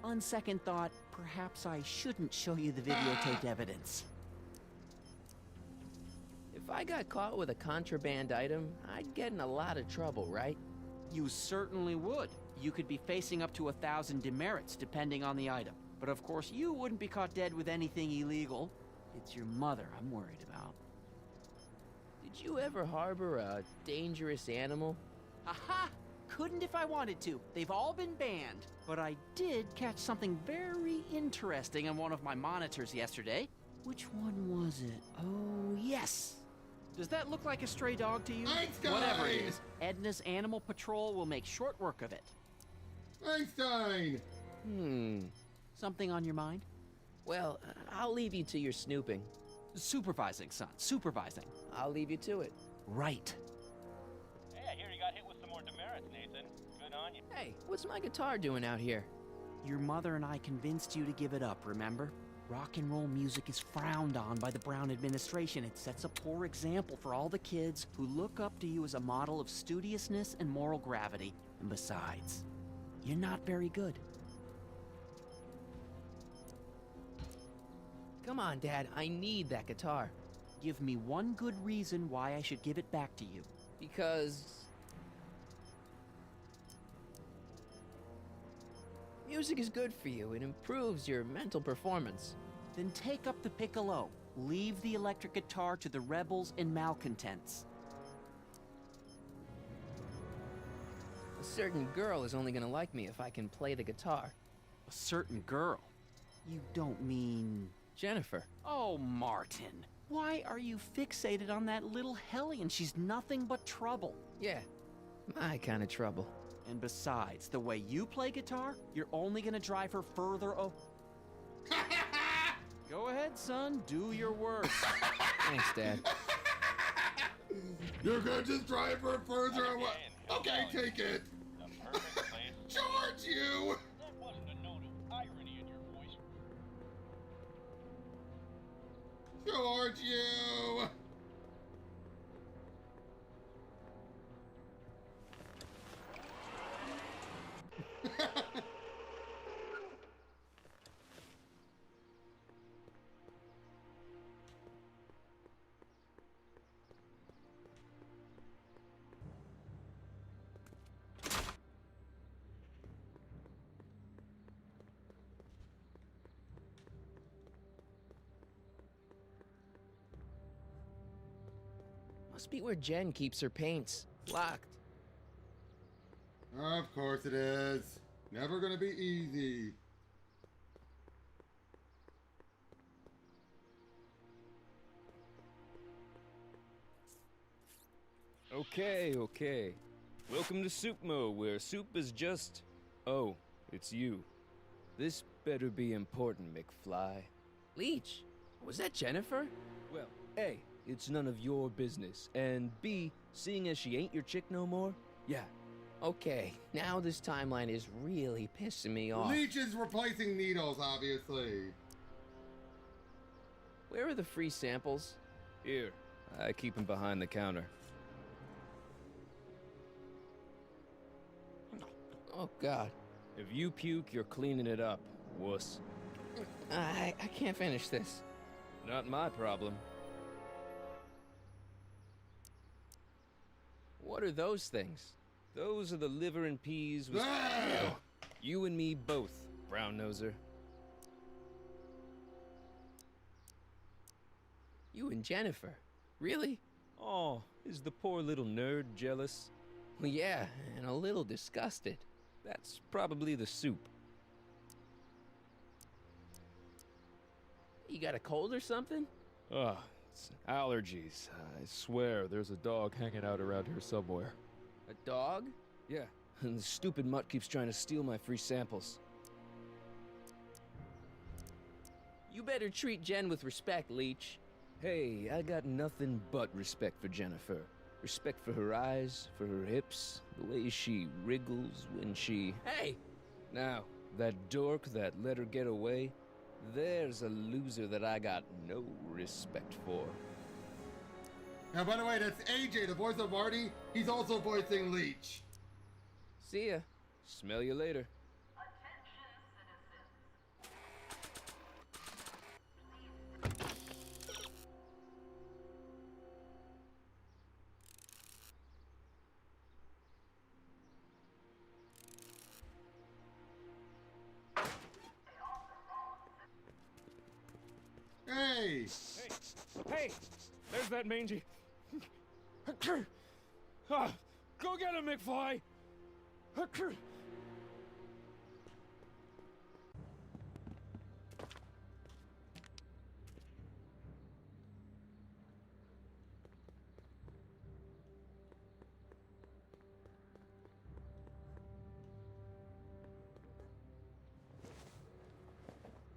On second thought, perhaps I shouldn't show you the videotaped evidence. If I got caught with a contraband item, I'd get in a lot of trouble, right? You certainly would. You could be facing up to 1,000 demerits, depending on the item. But of course, you wouldn't be caught dead with anything illegal. It's your mother I'm worried about. Did you ever harbor a dangerous animal? Aha! Couldn't if I wanted to. They've all been banned. But I did catch something very interesting on one of my monitors yesterday. Which one was it? Oh, yes! Does that look like a stray dog to you? Einstein! Whatever it is, Edna's Animal Patrol will make short work of it. Einstein! Something on your mind? Well, I'll leave you to your snooping. Supervising, son. Supervising. I'll leave you to it. Right. Hey, I hear you got hit with some more demerits, Nathan. Good on you. Hey, what's my guitar doing out here? Your mother and I convinced you to give it up, remember? Rock and roll music is frowned on by the Brown administration. It sets a poor example for all the kids who look up to you as a model of studiousness and moral gravity. And besides, you're not very good. Come on, Dad, I need that guitar. Give me one good reason why I should give it back to you. Because... music is good for you. It improves your mental performance. Then take up the piccolo. Leave the electric guitar to the rebels and malcontents. A certain girl is only gonna like me if I can play the guitar. A certain girl? You don't mean... Jennifer. Oh, Martin. Why are you fixated on that little hellion? She's nothing but trouble. Yeah, my kind of trouble. And besides, the way you play guitar, you're only gonna drive her further Go ahead, son. Do your worst. Thanks, Dad. You're gonna just drive her further away. Okay, take it. The perfect place. Charge you! That wasn't a note of irony in your voice. Charge you! Must be where Jen keeps her paints. Locked. Of course it is. Never gonna be easy. Okay. Welcome to Soup Mo, where soup is just... Oh, it's you. This better be important, McFly. Leech, was that Jennifer? Well, A, it's none of your business, and B, seeing as she ain't your chick no more, yeah. Okay, now this timeline is really pissing me off. Leech is replacing Needles, obviously. Where are the free samples? Here, I keep them behind the counter. Oh, God. If you puke, you're cleaning it up, wuss. I can't finish this. Not my problem. What are those things? Those are the liver and peas with... Ah! You and me both, brown noser. You and Jennifer? Really? Oh, is the poor little nerd jealous? Well, yeah, and a little disgusted. That's probably the soup. You got a cold or something? Ugh, it's allergies. I swear there's a dog hanging out around here somewhere. A dog? Yeah, and the stupid mutt keeps trying to steal my free samples. You better treat Jen with respect, Leech. Hey, I got nothing but respect for Jennifer. Respect for her eyes, for her hips, the way she wriggles when she... Hey! Now, that dork that let her get away, there's a loser that I got no respect for. Now, by the way, that's AJ, the voice of Marty. He's also voicing Leech. See ya. Smell you later. Hey! Hey! There's that mangy. Ah, go get him, McFly!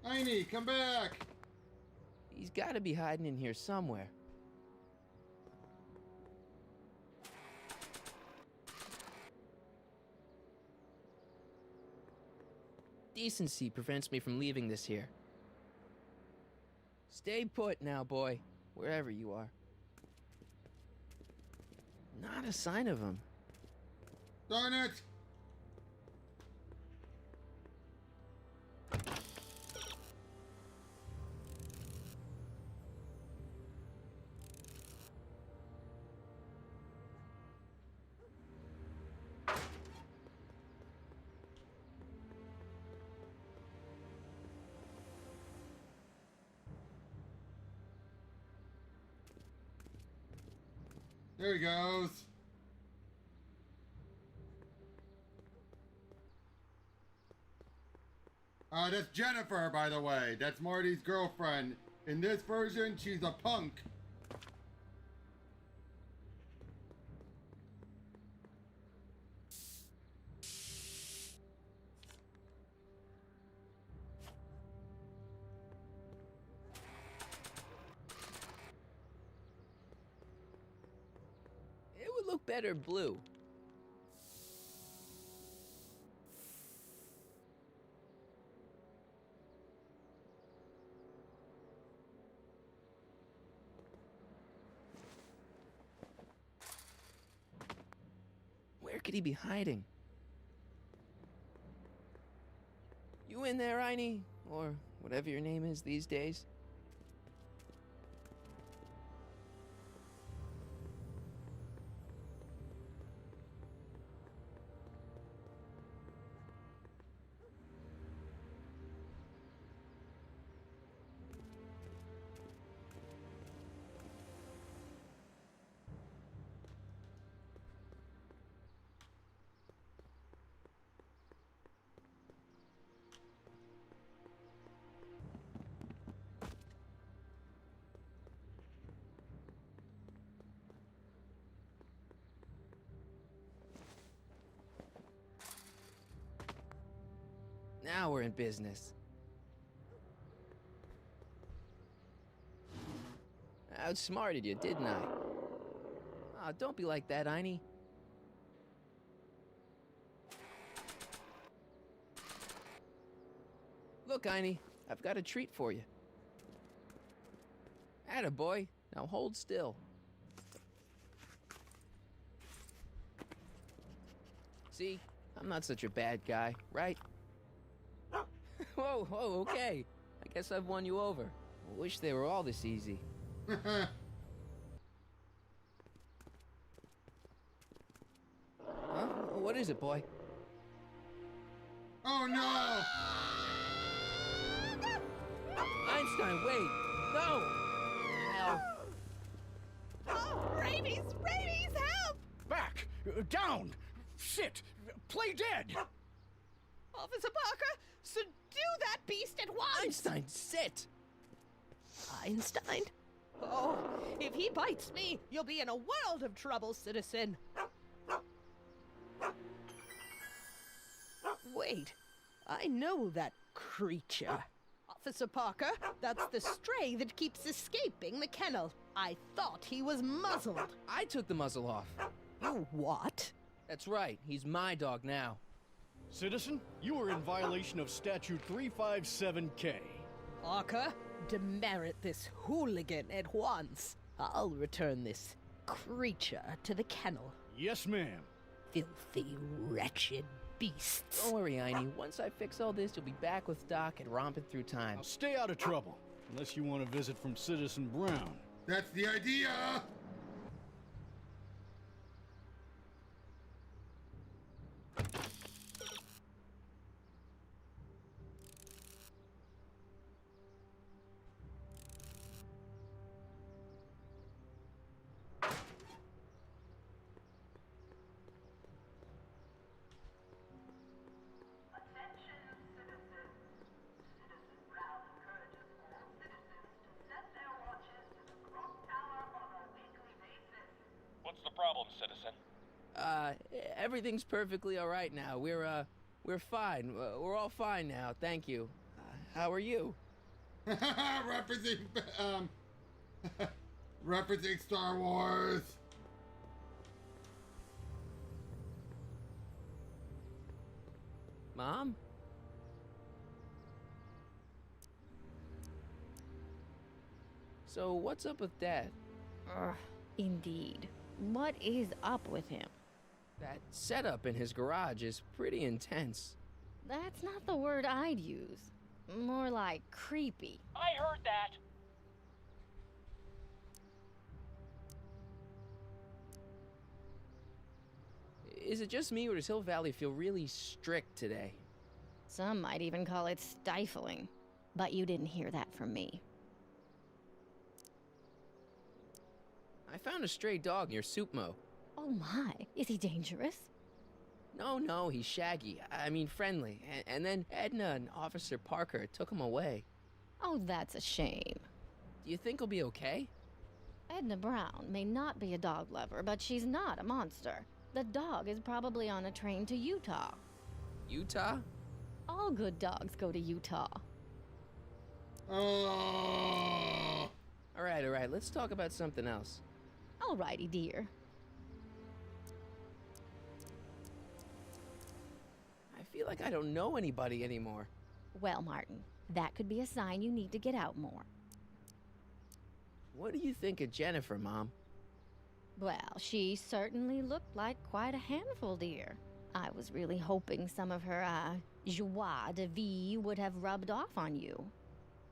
Heine, come back! He's gotta be hiding in here somewhere. Decency prevents me from leaving this here. Stay put now, boy, wherever you are. Not a sign of him. Darn it! There he goes. That's Jennifer, by the way. That's Marty's girlfriend. In this version, she's a punk. It would look better blue. Where could he be hiding? You in there, Heine? Or whatever your name is these days? Now we're in business. I outsmarted you, didn't I? Oh, don't be like that, Einie. Look, Einie, I've got a treat for you. Attaboy, now hold still. See, I'm not such a bad guy, right? Whoa, okay. I guess I've won you over. I wish they were all this easy. Huh? What is it, boy? Oh no! Einstein, wait! No! Hell. Oh, rabies! Rabies, help! Back! Down! Sit! Play dead! Officer Parker, subdue that beast at once! Einstein, sit! Einstein? Oh, if he bites me, you'll be in a world of trouble, citizen. Wait, I know that creature. Officer Parker, that's the stray that keeps escaping the kennel. I thought he was muzzled. I took the muzzle off. You what? That's right, he's my dog now. Citizen, you are in violation of Statute 357K. Parker, demerit this hooligan at once. I'll return this creature to the kennel. Yes, ma'am. Filthy, wretched beasts. Don't worry, Einie. Once I fix all this, you'll be back with Doc and romping through time. Now stay out of trouble, unless you want a visit from Citizen Brown. That's the idea! Attention, citizens. Citizen Brown encourages all citizens to set their watches to the clock tower on a weekly basis. What's the problem, citizen? Everything's perfectly all right now. We're fine. We're all fine now, thank you. How are you? Referencing Star Wars. Mom? So, what's up with Dad? Indeed. What is up with him? That setup in his garage is pretty intense. That's not the word I'd use. More like creepy. I heard that! Is it just me, or does Hill Valley feel really strict today? Some might even call it stifling. But you didn't hear that from me. I found a stray dog near Supmo. Oh my, is he dangerous? No, he's shaggy. I mean friendly. And then Edna and Officer Parker took him away. Oh, that's a shame. Do you think he'll be okay? Edna Brown may not be a dog lover, but she's not a monster. The dog is probably on a train to Utah. Utah? All good dogs go to Utah. Oh. All right, let's talk about something else. Alrighty, dear. I feel like I don't know anybody anymore. Well, Martin, that could be a sign you need to get out more. What do you think of Jennifer, Mom? Well, she certainly looked like quite a handful, dear. I was really hoping some of her, joie de vivre would have rubbed off on you.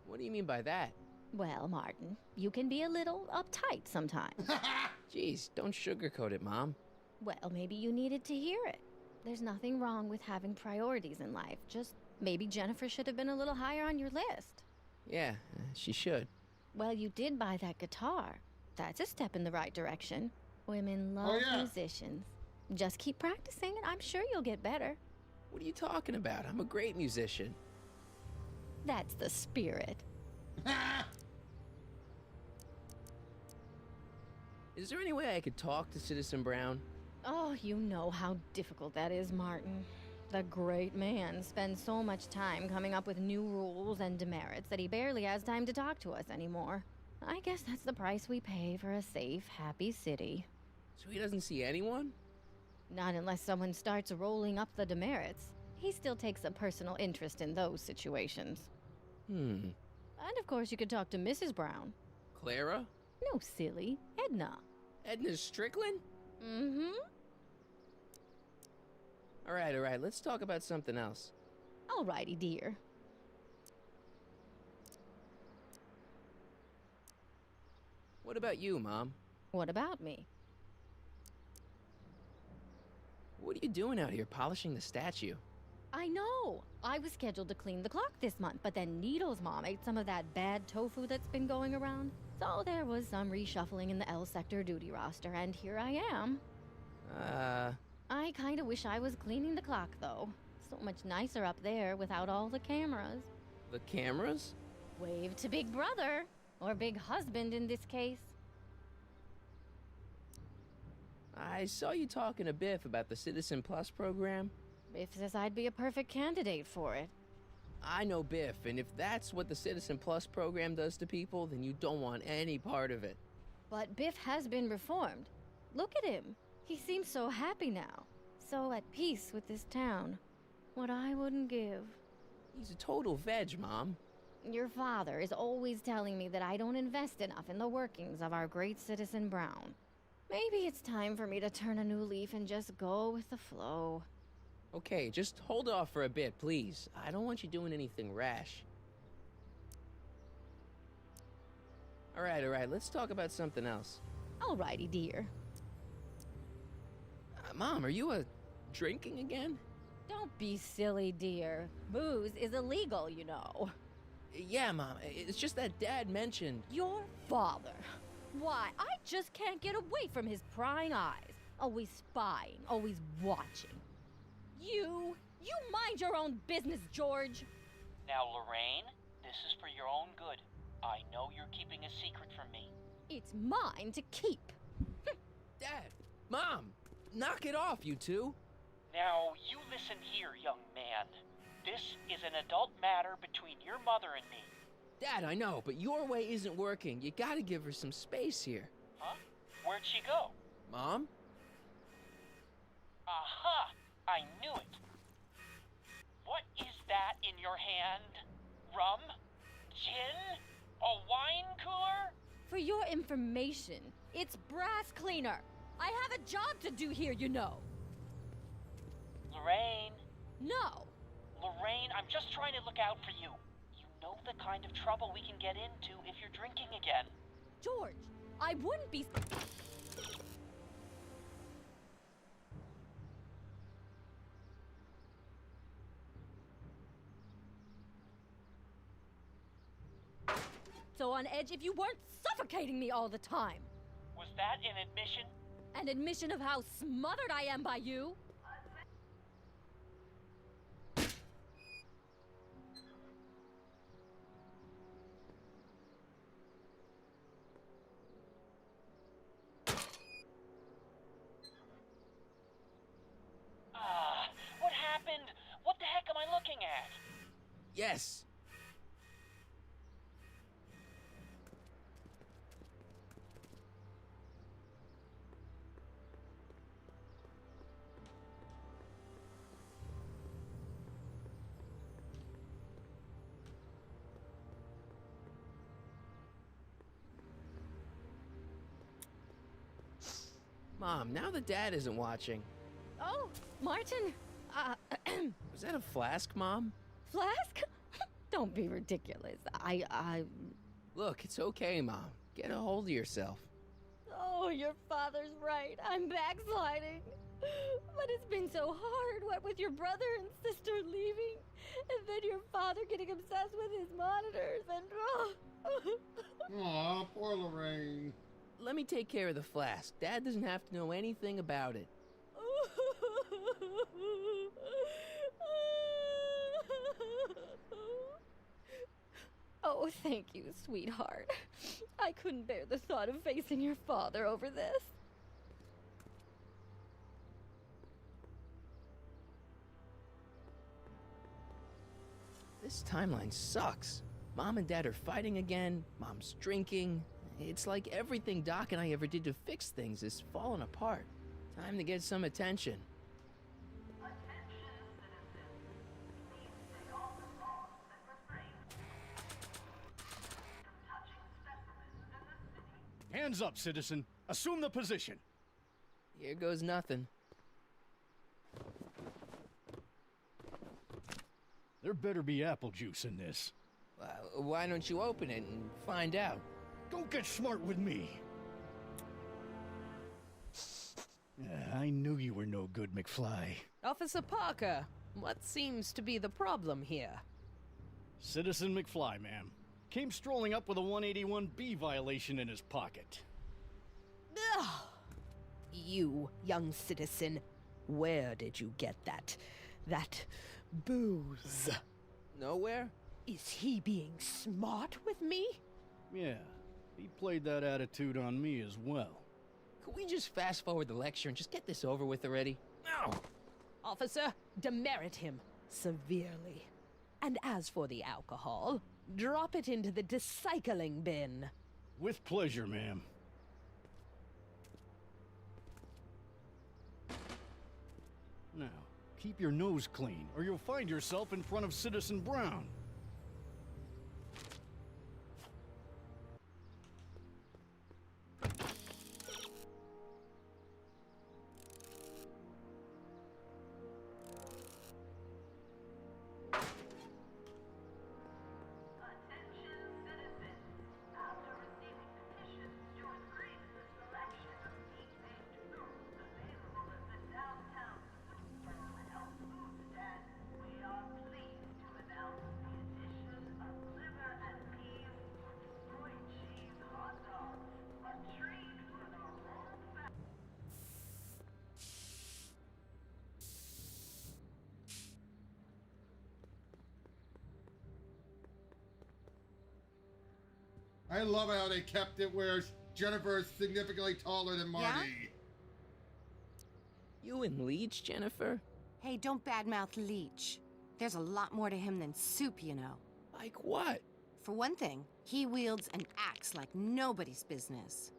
What do you mean by that? Well, Martin, you can be a little uptight sometimes. Jeez, don't sugarcoat it, Mom. Well, maybe you needed to hear it. There's nothing wrong with having priorities in life. Just maybe Jennifer should have been a little higher on your list. Yeah, she should. Well, you did buy that guitar. That's a step in the right direction. Women love musicians. Just keep practicing and I'm sure you'll get better. What are you talking about? I'm a great musician. That's the spirit. Is there any way I could talk to Citizen Brown? Oh, you know how difficult that is, Martin. The great man spends so much time coming up with new rules and demerits that he barely has time to talk to us anymore. I guess that's the price we pay for a safe, happy city. So he doesn't see anyone? Not unless someone starts rolling up the demerits. He still takes a personal interest in those situations. And of course you could talk to Mrs. Brown. Clara? No, silly. Edna. Edna Strickland? Mm-hmm. All right, let's talk about something else. Alrighty, dear. What about you, Mom? What about me? What are you doing out here polishing the statue? I know! I was scheduled to clean the clock this month, but then Needle's mom ate some of that bad tofu that's been going around. So there was some reshuffling in the L sector duty roster, and here I am. I kinda wish I was cleaning the clock, though. So much nicer up there without all the cameras. The cameras? Wave to Big Brother. Or Big Husband in this case. I saw you talking to Biff about the Citizen Plus program. Biff says I'd be a perfect candidate for it. I know Biff, and if that's what the Citizen Plus program does to people, then you don't want any part of it. But Biff has been reformed. Look at him. He seems so happy now. So at peace with this town. What I wouldn't give. He's a total veg, Mom. Your father is always telling me that I don't invest enough in the workings of our great Citizen Brown. Maybe it's time for me to turn a new leaf and just go with the flow. Okay, just hold off for a bit, please. I don't want you doing anything rash. All right, let's talk about something else. Alrighty, dear. Mom, are you drinking again? Don't be silly, dear. Booze is illegal, you know. Yeah, Mom. It's just that Dad mentioned... Your father. Why, I just can't get away from his prying eyes. Always spying, always watching. You mind your own business, George. Now, Lorraine, this is for your own good. I know you're keeping a secret from me. It's mine to keep. Dad! Mom! Knock it off, you two! Now, you listen here, young man. This is an adult matter between your mother and me. Dad, I know, but your way isn't working. You gotta give her some space here. Huh? Where'd she go? Mom? Aha! I knew it. What is that in your hand? Rum? Gin? A wine cooler? For your information, it's brass cleaner. I have a job to do here, you know. Lorraine. No. Lorraine, I'm just trying to look out for you. You know the kind of trouble we can get into if you're drinking again. George, I wouldn't be... so on edge if you weren't suffocating me all the time. Was that an admission? An admission of how smothered I am by you? What happened? What the heck am I looking at? Yes. Mom, now that Dad isn't watching. Oh, Martin. Was that a flask, Mom? Flask? Don't be ridiculous. Look, it's okay, Mom. Get a hold of yourself. Oh, your father's right. I'm backsliding. But it's been so hard, what with your brother and sister leaving, and then your father getting obsessed with his monitors, and... Aw, poor Lorraine. Let me take care of the flask. Dad doesn't have to know anything about it. Oh, thank you, sweetheart. I couldn't bear the thought of facing your father over this. This timeline sucks. Mom and Dad are fighting again, Mom's drinking. It's like everything Doc and I ever did to fix things is falling apart. Time to get some attention. Hands up, citizen. Assume the position. Here goes nothing. There better be apple juice in this. Why don't you open it and find out? Don't get smart with me. I knew you were no good, McFly. Officer Parker, what seems to be the problem here? Citizen McFly, ma'am. Came strolling up with a 181B violation in his pocket. Ugh. You, young citizen, where did you get that booze? Nowhere? Is he being smart with me? Yeah, he played that attitude on me as well. Could we just fast forward the lecture and just get this over with already? No! Officer, demerit him severely. And as for the alcohol, drop it into the recycling bin. With pleasure, ma'am. Now, keep your nose clean, or you'll find yourself in front of Citizen Brown. I love how they kept it where Jennifer is significantly taller than Marty. Yeah? You and Leech, Jennifer? Hey, don't badmouth Leech. There's a lot more to him than soup, you know. Like what? For one thing, he wields an axe like nobody's business.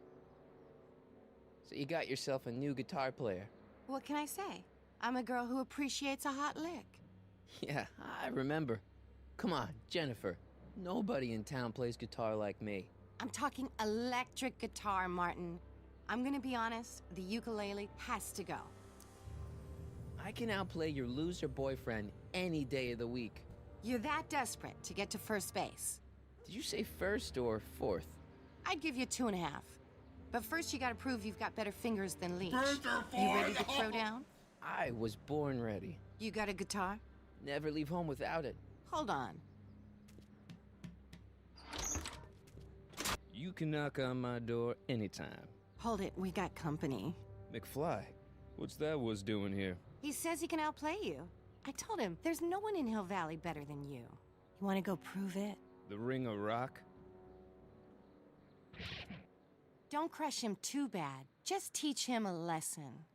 So you got yourself a new guitar player. What can I say? I'm a girl who appreciates a hot lick. Yeah, I remember. Come on, Jennifer. Nobody in town plays guitar like me. I'm talking electric guitar, Martin. I'm gonna be honest, the ukulele has to go. I can outplay your loser boyfriend any day of the week. You're that desperate to get to first base. Did you say first or fourth? I'd give you 2.5. But first you gotta prove you've got better fingers than Leech. First or You ready fourth? to throw down? I was born ready. You got a guitar? Never leave home without it. Hold on. You can knock on my door anytime. Hold it, we got company. McFly, what's that was doing here? He says he can outplay you. I told him, there's no one in Hill Valley better than you. You wanna go prove it? The Ring of Rock? Don't crush him too bad. Just teach him a lesson.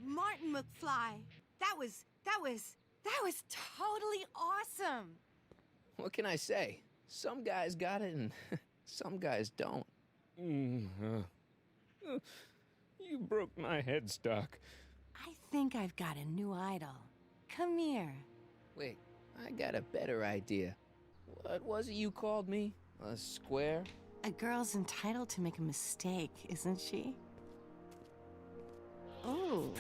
Martin McFly. That was totally awesome. What can I say? Some guys got it and some guys don't. You broke my headstock. I think I've got a new idol. Come here. Wait, I got a better idea. What was it you called me? A square? A girl's entitled to make a mistake, isn't she? Oh.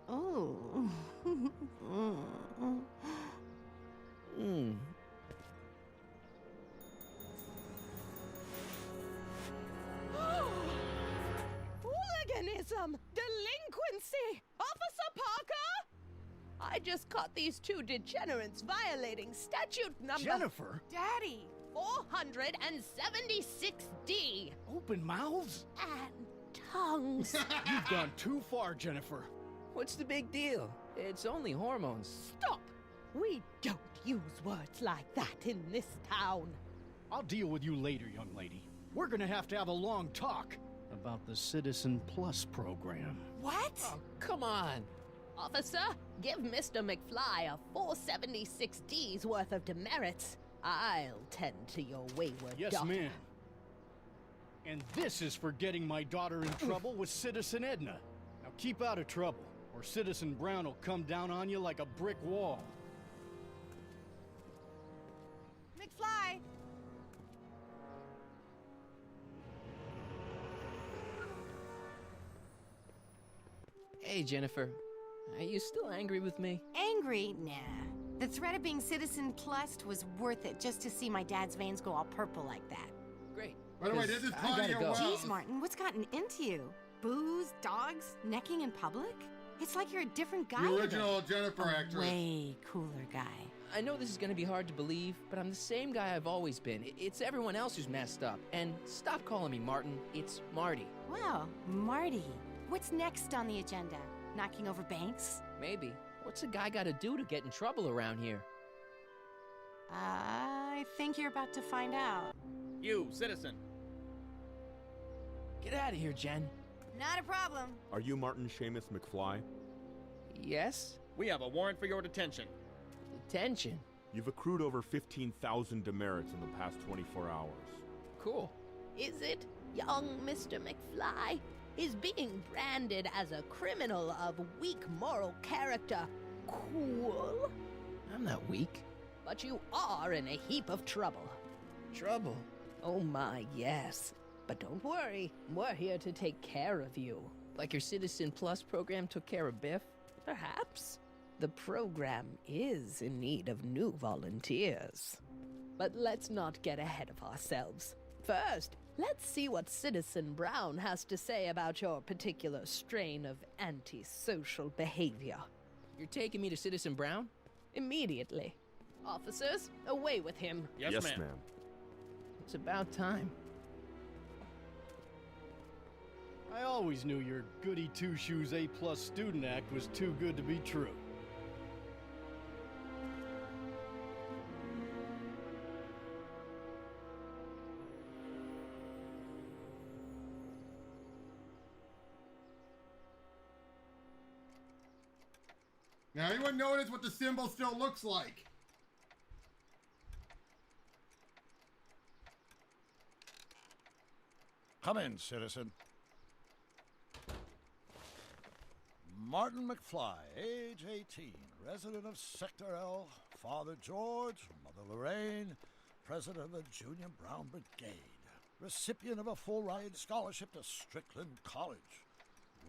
Oh. Hooliganism! Delinquency! Officer Parker! I just caught these two degenerates violating statute number... Jennifer? Daddy! 476D! Open mouths? And tongues. You've gone too far, Jennifer. What's the big deal? It's only hormones. Stop! We don't use words like that in this town. I'll deal with you later, young lady. We're gonna have to have a long talk about the Citizen Plus program. What? Oh, come on. Officer, give Mr. McFly a 476D's worth of demerits. I'll tend to your wayward Yes, daughter. ma'am. And this is for getting my daughter in trouble with Citizen Edna. Now keep out of trouble, or Citizen Brown will come down on you like a brick wall. McFly! Hey, Jennifer. Are you still angry with me? Angry? Nah. The threat of being Citizen Plussed was worth it just to see my dad's veins go all purple like that. Great. By the way, this is Claudia Wells. Jeez, Martin, what's gotten into you? Booze, dogs, necking in public? It's like you're a different guy. The original Jennifer actress. Way cooler guy. I know this is gonna be hard to believe, but I'm the same guy I've always been. It's everyone else who's messed up. And stop calling me Martin. It's Marty. Well, Marty, what's next on the agenda? Knocking over banks? Maybe. What's a guy gotta do to get in trouble around here? I think you're about to find out. You, citizen. Get out of here, Jen. Not a problem. Are you Martin Seamus McFly? Yes? We have a warrant for your detention. Detention? You've accrued over 15,000 demerits in the past 24 hours. Cool. Is it, young Mr. McFly? Is being branded as a criminal of weak moral character cool? I'm not weak. But you are in a heap of trouble. Trouble? Oh my, yes. But don't worry, we're here to take care of you. Like your Citizen Plus program took care of Biff? Perhaps. The program is in need of new volunteers. But let's not get ahead of ourselves. First, let's see what Citizen Brown has to say about your particular strain of antisocial behavior. You're taking me to Citizen Brown? Immediately. Officers, away with him. Yes, ma'am. It's about time. I always knew your goody two-shoes A+ student act was too good to be true. Now, anyone notice what the symbol still looks like? Come in, citizen. Martin McFly, age 18, resident of Sector L, Father George, Mother Lorraine, president of the Junior Brown Brigade, recipient of a full-ride scholarship to Strickland College,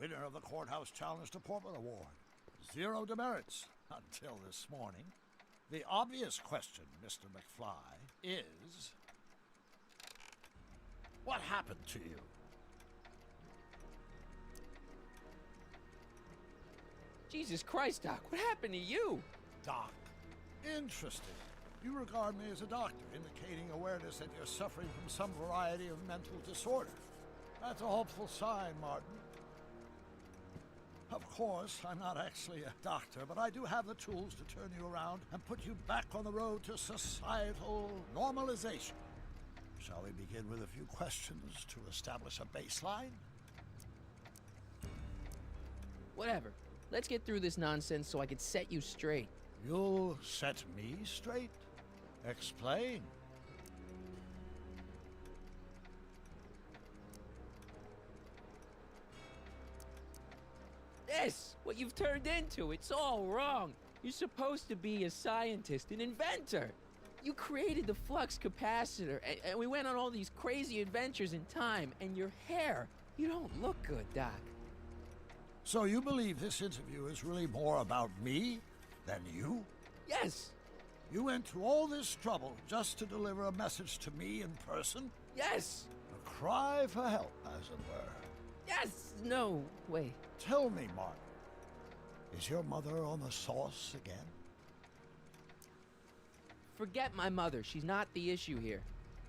winner of the Courthouse Challenge to Portland Award, 0 demerits until this morning. The obvious question, Mr. McFly, is... what happened to you? Jesus Christ, Doc, what happened to you? Doc. Interesting. You regard me as a doctor, indicating awareness that you're suffering from some variety of mental disorder. That's a hopeful sign, Martin. Of course, I'm not actually a doctor, but I do have the tools to turn you around and put you back on the road to societal normalization. Shall we begin with a few questions to establish a baseline? Whatever. Let's get through this nonsense so I can set you straight. You'll set me straight? Explain. This! What you've turned into, it's all wrong. You're supposed to be a scientist, an inventor. You created the flux capacitor, and we went on all these crazy adventures in time, and your hair, you don't look good, Doc. So you believe this interview is really more about me than you? Yes. You went to all this trouble just to deliver a message to me in person? Yes. A cry for help, as it were. Yes. No, wait. Tell me, Martin, is your mother on the sauce again? Forget my mother. She's not the issue here.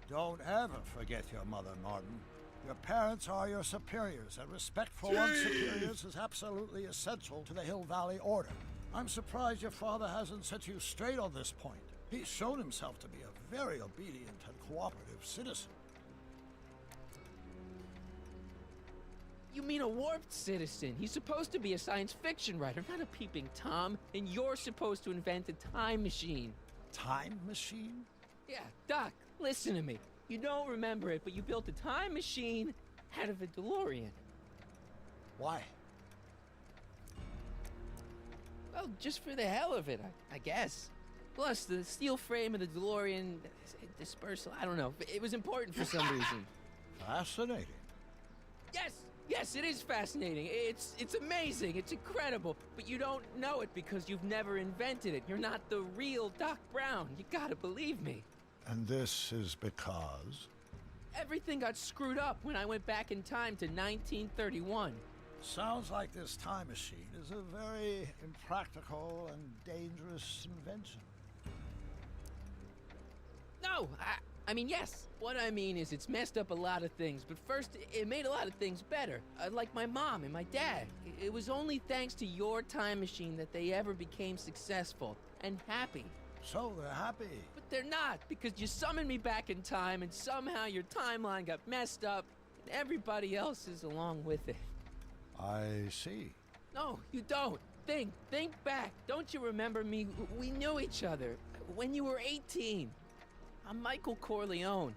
Don't ever forget your mother, Martin. Your parents are your superiors, and respect for one's superiors is absolutely essential to the Hill Valley Order. I'm surprised your father hasn't set you straight on this point. He's shown himself to be a very obedient and cooperative citizen. You mean a warped citizen? He's supposed to be a science fiction writer, not a peeping Tom. And you're supposed to invent a time machine. Time machine? Yeah, Doc, listen to me. You don't remember it, but you built a time machine out of a DeLorean. Why? Well, just for the hell of it, I guess. Plus, the steel frame of the DeLorean dispersal, I don't know. It was important for some reason. Fascinating. Yes, it is fascinating. It's amazing. It's incredible. But you don't know it because you've never invented it. You're not the real Doc Brown. You gotta believe me. And this is because? Everything got screwed up when I went back in time to 1931. Sounds like this time machine is a very impractical and dangerous invention. No, I mean, yes. What I mean is it's messed up a lot of things, but first, it made a lot of things better. Like my mom and my dad. It was only thanks to your time machine that they ever became successful and happy. So they're happy. But they're not, because you summoned me back in time, and somehow your timeline got messed up, and everybody else is along with it. I see. No, you don't. Think back. Don't you remember me? We knew each other when you were 18. I'm Michael Corleone.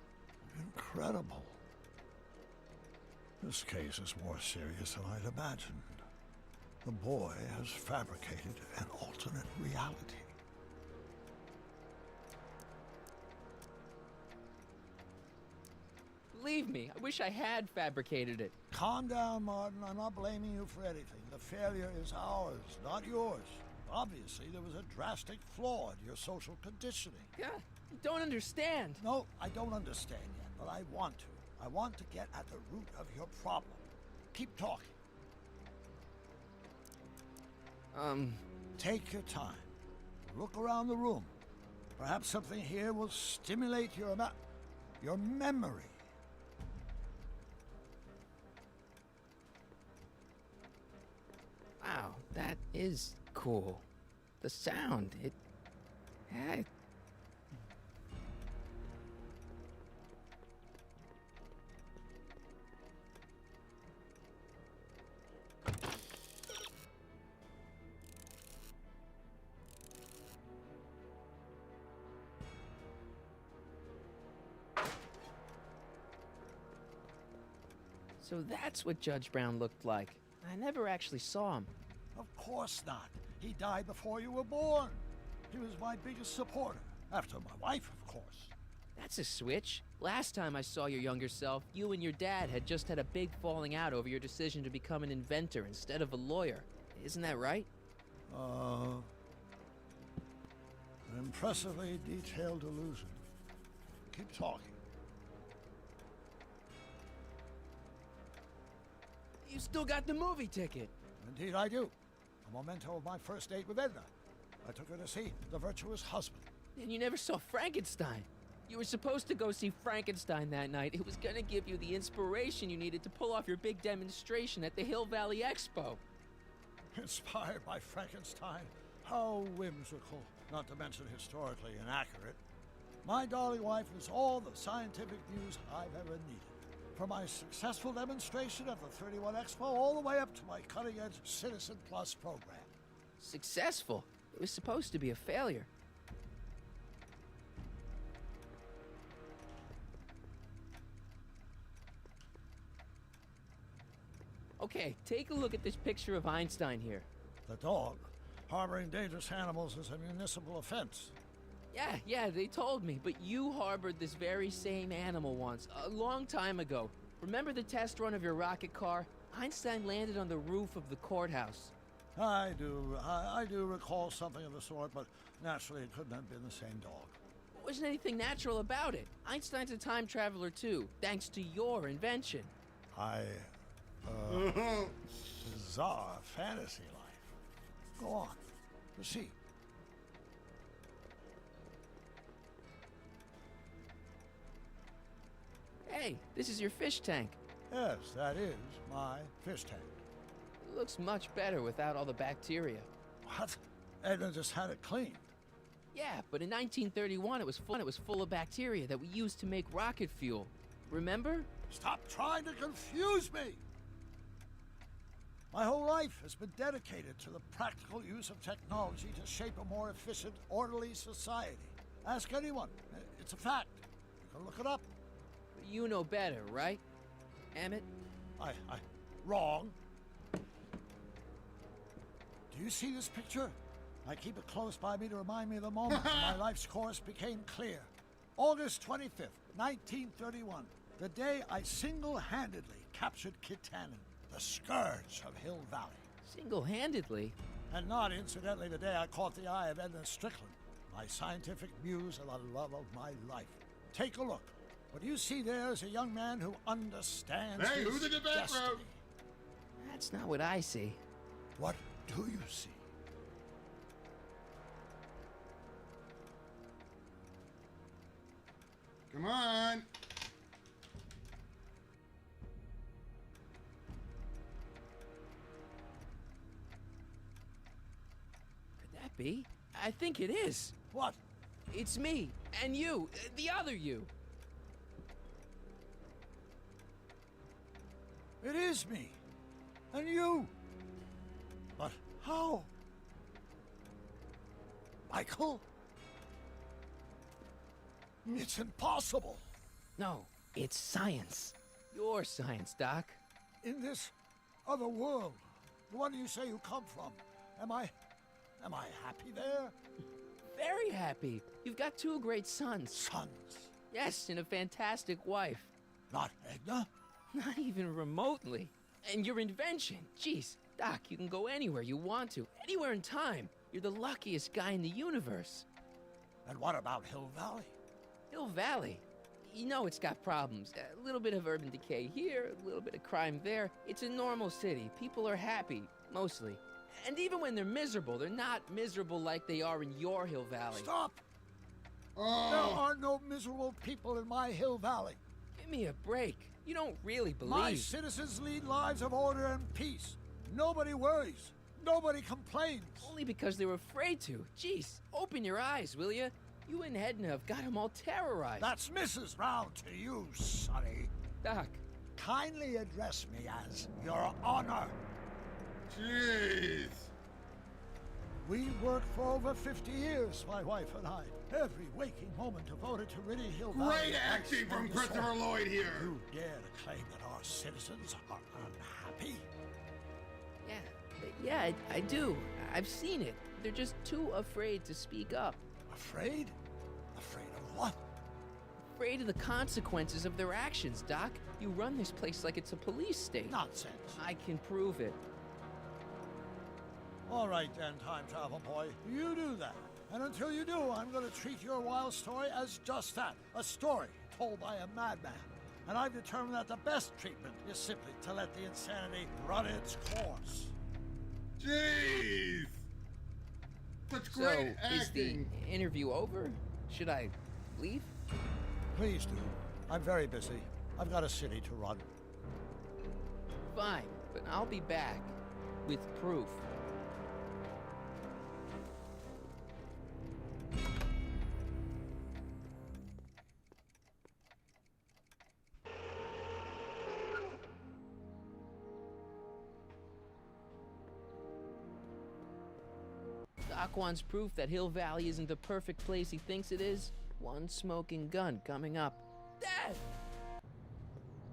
Incredible. This case is more serious than I'd imagined. The boy has fabricated an alternate reality. Believe me, I wish I had fabricated it. Calm down, Martin. I'm not blaming you for anything. The failure is ours, not yours. Obviously, there was a drastic flaw in your social conditioning. Yeah, you don't understand. No, I don't understand yet, but I want to. I want to get at the root of your problem. Keep talking. Take your time. Look around the room. Perhaps something here will stimulate your memory. Wow, that is cool. The sound, it... So that's what Judge Brown looked like. I never actually saw him. Of course not. He died before you were born. He was my biggest supporter, after my wife, of course. That's a switch. Last time I saw your younger self, you and your dad had just had a big falling out over your decision to become an inventor instead of a lawyer. Isn't that right? An impressively detailed illusion. Keep talking. You still got the movie ticket. Indeed I do. A memento of my first date with Edna. I took her to see The Virtuous Husband. And you never saw Frankenstein. You were supposed to go see Frankenstein that night. It was gonna give you the inspiration you needed to pull off your big demonstration at the Hill Valley Expo. Inspired by Frankenstein? How whimsical, not to mention historically inaccurate. My darling wife is all the scientific news I've ever needed. From my successful demonstration of the 31 Expo all the way up to my cutting-edge Citizen Plus program. Successful? It was supposed to be a failure. Okay, take a look at this picture of Einstein here. The dog. Harboring dangerous animals is a municipal offense. Yeah, they told me, but you harbored this very same animal once, a long time ago. Remember the test run of your rocket car? Einstein landed on the roof of the courthouse. I do recall something of the sort, but naturally it couldn't have been the same dog. There wasn't anything natural about it. Einstein's a time traveler too, thanks to your invention. Bizarre fantasy life. Go on, proceed. Hey, this is your fish tank. Yes, that is my fish tank. It looks much better without all the bacteria. What? Edna just had it cleaned. Yeah, but in 1931 it was full of bacteria that we used to make rocket fuel. Remember? Stop trying to confuse me! My whole life has been dedicated to the practical use of technology to shape a more efficient, orderly society. Ask anyone. It's a fact. You can look it up. But you know better, right? Emmett? Wrong. Do you see this picture? I keep it close by me to remind me of the moment when my life's course became clear. August 25th, 1931. The day I single-handedly captured Kittanning, the scourge of Hill Valley. Single-handedly? And not incidentally the day I caught the eye of Edna Strickland, my scientific muse and the love of my life. Take a look. What you see there is a young man who understands Hey, his who's in the back destiny. row? That's not what I see. What do you see? Come on. Could that be? I think it is. What? It's me, and you, the other you. It is me. And you. But how? Michael? It's impossible. No, it's science. Your science, Doc. In this other world, the one you say you come from, am I happy there? Very happy. You've got two great sons. Sons? Yes, and a fantastic wife. Not Edna? Not even remotely. And your invention, jeez, Doc, you can go anywhere you want to, anywhere in time. You're the luckiest guy in the universe. And what about Hill Valley? Hill Valley? You know it's got problems. A little bit of urban decay here, a little bit of crime there. It's a normal city. People are happy, mostly. And even when they're miserable, they're not miserable like they are in your Hill Valley. Stop! There are no miserable people in my Hill Valley. Give me a break. You don't really believe... My citizens lead lives of order and peace. Nobody worries. Nobody complains. Only because they were afraid to. Jeez, open your eyes, will ya? You and Edna have got them all terrorized. That's Mrs. Brown to you, Sonny. Doc. Kindly address me as Your Honor. Jeez. We worked for over 50 years, my wife and I. Every waking moment devoted to ridding Hill Valley. Great acting from Christopher Lloyd here. You dare to claim that our citizens are unhappy? Yeah, I do. I've seen it. They're just too afraid to speak up. Afraid? Afraid of what? Afraid of the consequences of their actions, Doc. You run this place like it's a police state. Nonsense. I can prove it. All right then, time travel boy. You do that. And until you do, I'm going to treat your wild story as just that. A story told by a madman. And I've determined that the best treatment is simply to let the insanity run its course. Jeez! Such great acting. Is the interview over? Should I leave? Please do. I'm very busy. I've got a city to run. Fine, but I'll be back with proof. Doc wants proof that Hill Valley isn't the perfect place he thinks it is. One smoking gun coming up. Dad!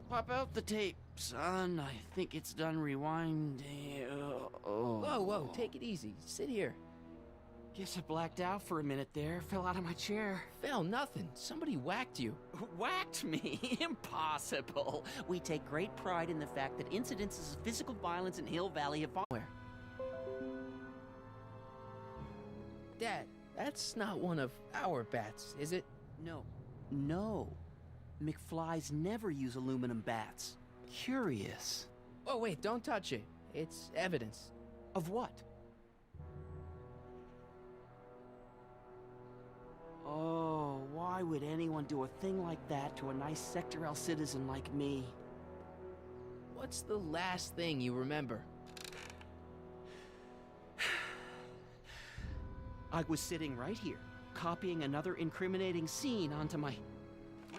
Pop out the tape, son. I think it's done rewinding. Whoa, take it easy. Sit here. Guess I blacked out for a minute there. Fell out of my chair. Fell nothing. Somebody whacked you. Whacked me? Impossible. We take great pride in the fact that incidences of physical violence in Hill Valley have fallen. Where? Dad, that's not one of our bats, is it? No. McFlys never use aluminum bats. Curious. Oh, wait, don't touch it. It's evidence. Of what? Oh, why would anyone do a thing like that to a nice Sector L citizen like me? What's the last thing you remember? I was sitting right here, copying another incriminating scene onto my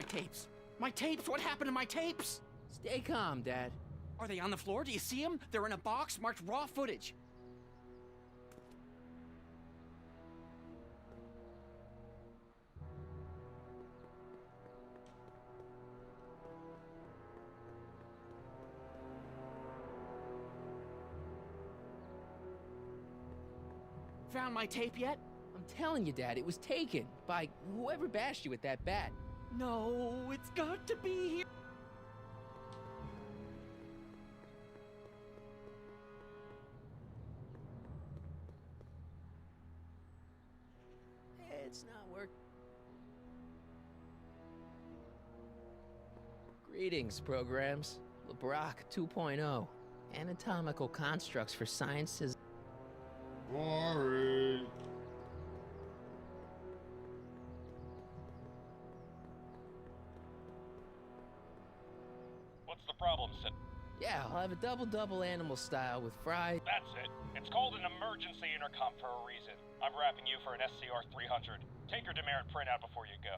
tapes. My tapes! What happened to my tapes? Stay calm, Dad. Are they on the floor? Do you see them? They're in a box marked raw footage. Found my tape yet? I'm telling you, Dad, it was taken by whoever bashed you with that bat. No, it's got to be here. It's not working. Greetings, programs. LeBrock 2.0. Anatomical constructs for sciences. Boring. What's the problem, Sid? Yeah, I'll have a double animal style with fries. That's it. It's called an emergency intercom for a reason. I'm wrapping you for an SCR 300. Take your demerit printout before you go.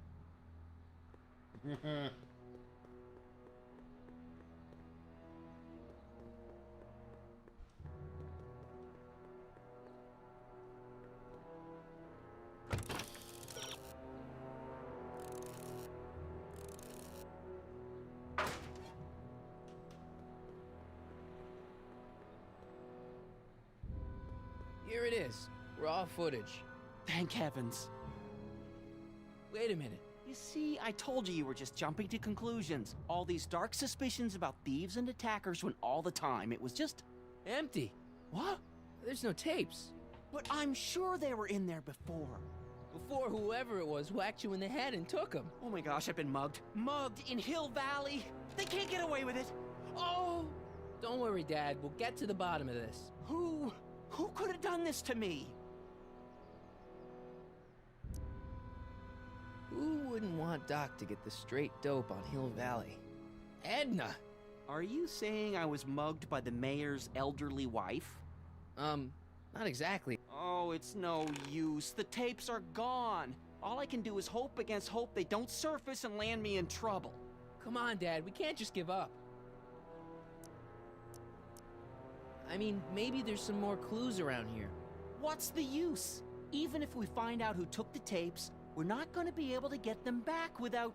Here it is. Raw footage. Thank heavens. Wait a minute. You see, I told you were just jumping to conclusions. All these dark suspicions about thieves and attackers when all the time it was just empty. What? There's no tapes. But I'm sure they were in there before. Before whoever it was whacked you in the head and took them. Oh my gosh, I've been mugged. Mugged in Hill Valley. They can't get away with it. Oh! Don't worry, Dad. We'll get to the bottom of this. Who could have done this to me? Who wouldn't want Doc to get the straight dope on Hill Valley? Edna! Are you saying I was mugged by the mayor's elderly wife? Not exactly. Oh, it's no use. The tapes are gone. All I can do is hope against hope they don't surface and land me in trouble. Come on, Dad. We can't just give up. I mean, maybe there's some more clues around here. What's the use? Even if we find out who took the tapes, we're not going to be able to get them back without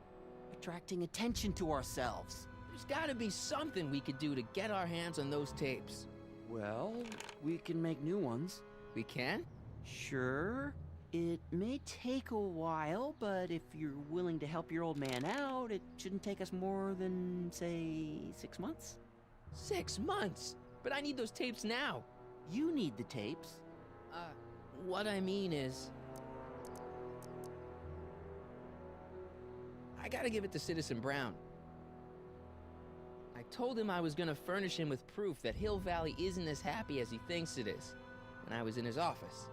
attracting attention to ourselves. There's gotta be something we could do to get our hands on those tapes. Well, we can make new ones. We can? Sure. It may take a while, but if you're willing to help your old man out, it shouldn't take us more than, say, 6 months. 6 months? But I need those tapes now. You need the tapes. What I mean is... I gotta give it to Citizen Brown. I told him I was gonna furnish him with proof that Hill Valley isn't as happy as he thinks it is when I was in his office,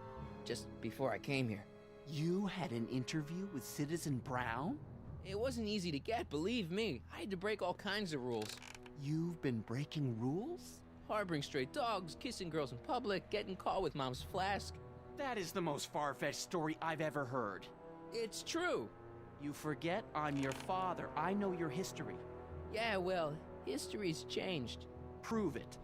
just before I came here. You had an interview with Citizen Brown? It wasn't easy to get, believe me. I had to break all kinds of rules. You've been breaking rules? Harboring stray dogs, kissing girls in public, getting caught with Mom's flask. That is the most far-fetched story I've ever heard. It's true. You forget I'm your father. I know your history. Yeah, well, history's changed. Prove it.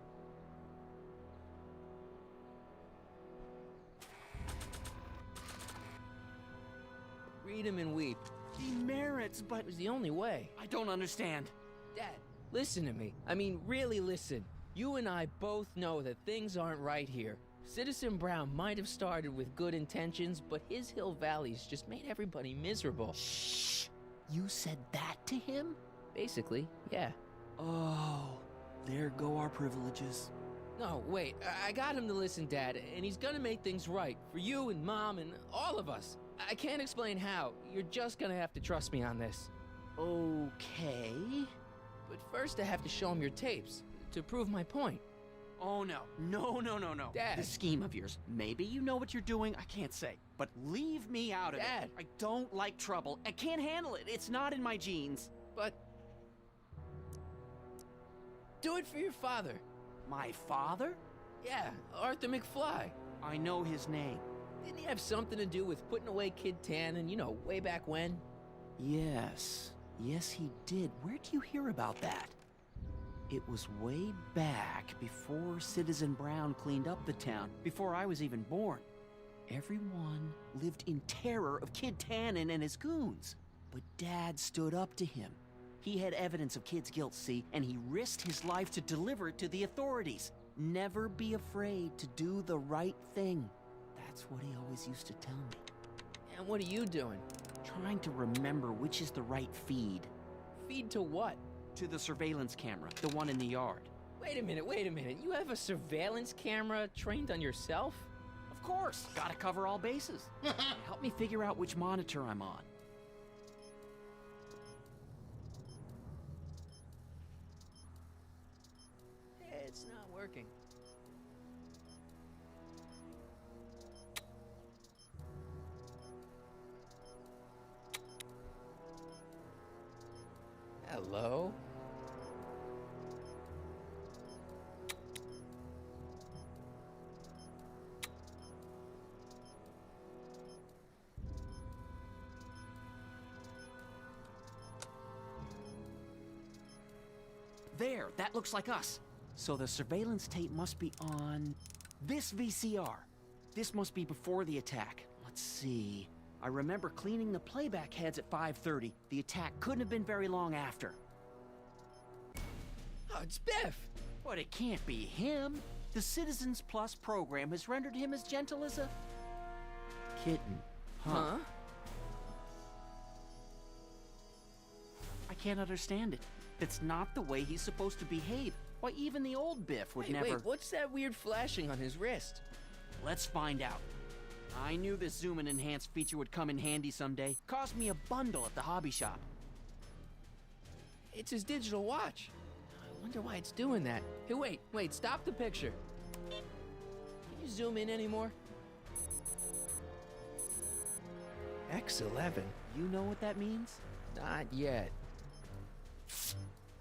Read 'em and weep. Demerits, but... It was the only way. I don't understand. Dad, listen to me. I mean, really listen. You and I both know that things aren't right here. Citizen Brown might have started with good intentions, but his Hill Valley's just made everybody miserable. Shh! You said that to him? Basically, yeah. Oh, there go our privileges. No, wait, I got him to listen, Dad, and he's gonna make things right for you and Mom and all of us. I can't explain how. You're just gonna have to trust me on this. Okay. But first I have to show him your tapes to prove my point. Oh, no. No. Dad. This scheme of yours, maybe you know what you're doing, I can't say. But leave me out of Dad. it. I don't like trouble. I can't handle it. It's not in my genes. But... do it for your father. My father? Yeah, Arthur McFly. I know his name. Didn't he have something to do with putting away Kid Tannen, you know, way back when? Yes. Yes, he did. Where'd you hear about that? It was way back before Citizen Brown cleaned up the town, before I was even born. Everyone lived in terror of Kid Tannen and his goons. But Dad stood up to him. He had evidence of Kid's guilt, see, and he risked his life to deliver it to the authorities. Never be afraid to do the right thing. That's what he always used to tell me. And what are you doing? Trying to remember which is the right feed. Feed to what? To the surveillance camera, the one in the yard. Wait a minute. You have a surveillance camera trained on yourself? Of course. Gotta cover all bases. Help me figure out which monitor I'm on. It's not working. Hello? There, that looks like us. So the surveillance tape must be on this VCR. This must be before the attack. Let's see. I remember cleaning the playback heads at 5:30. The attack couldn't have been very long after. Oh, it's Biff! But it can't be him. The Citizens Plus program has rendered him as gentle as a kitten. Huh? I can't understand it. It's not the way he's supposed to behave. Why, even the old Biff would never... Wait, what's that weird flashing on his wrist? Let's find out. I knew this zoom and enhance feature would come in handy someday. Cost me a bundle at the hobby shop. It's his digital watch. I wonder why it's doing that. Hey, wait, stop the picture. Can you zoom in anymore? X11. You know what that means? Not yet.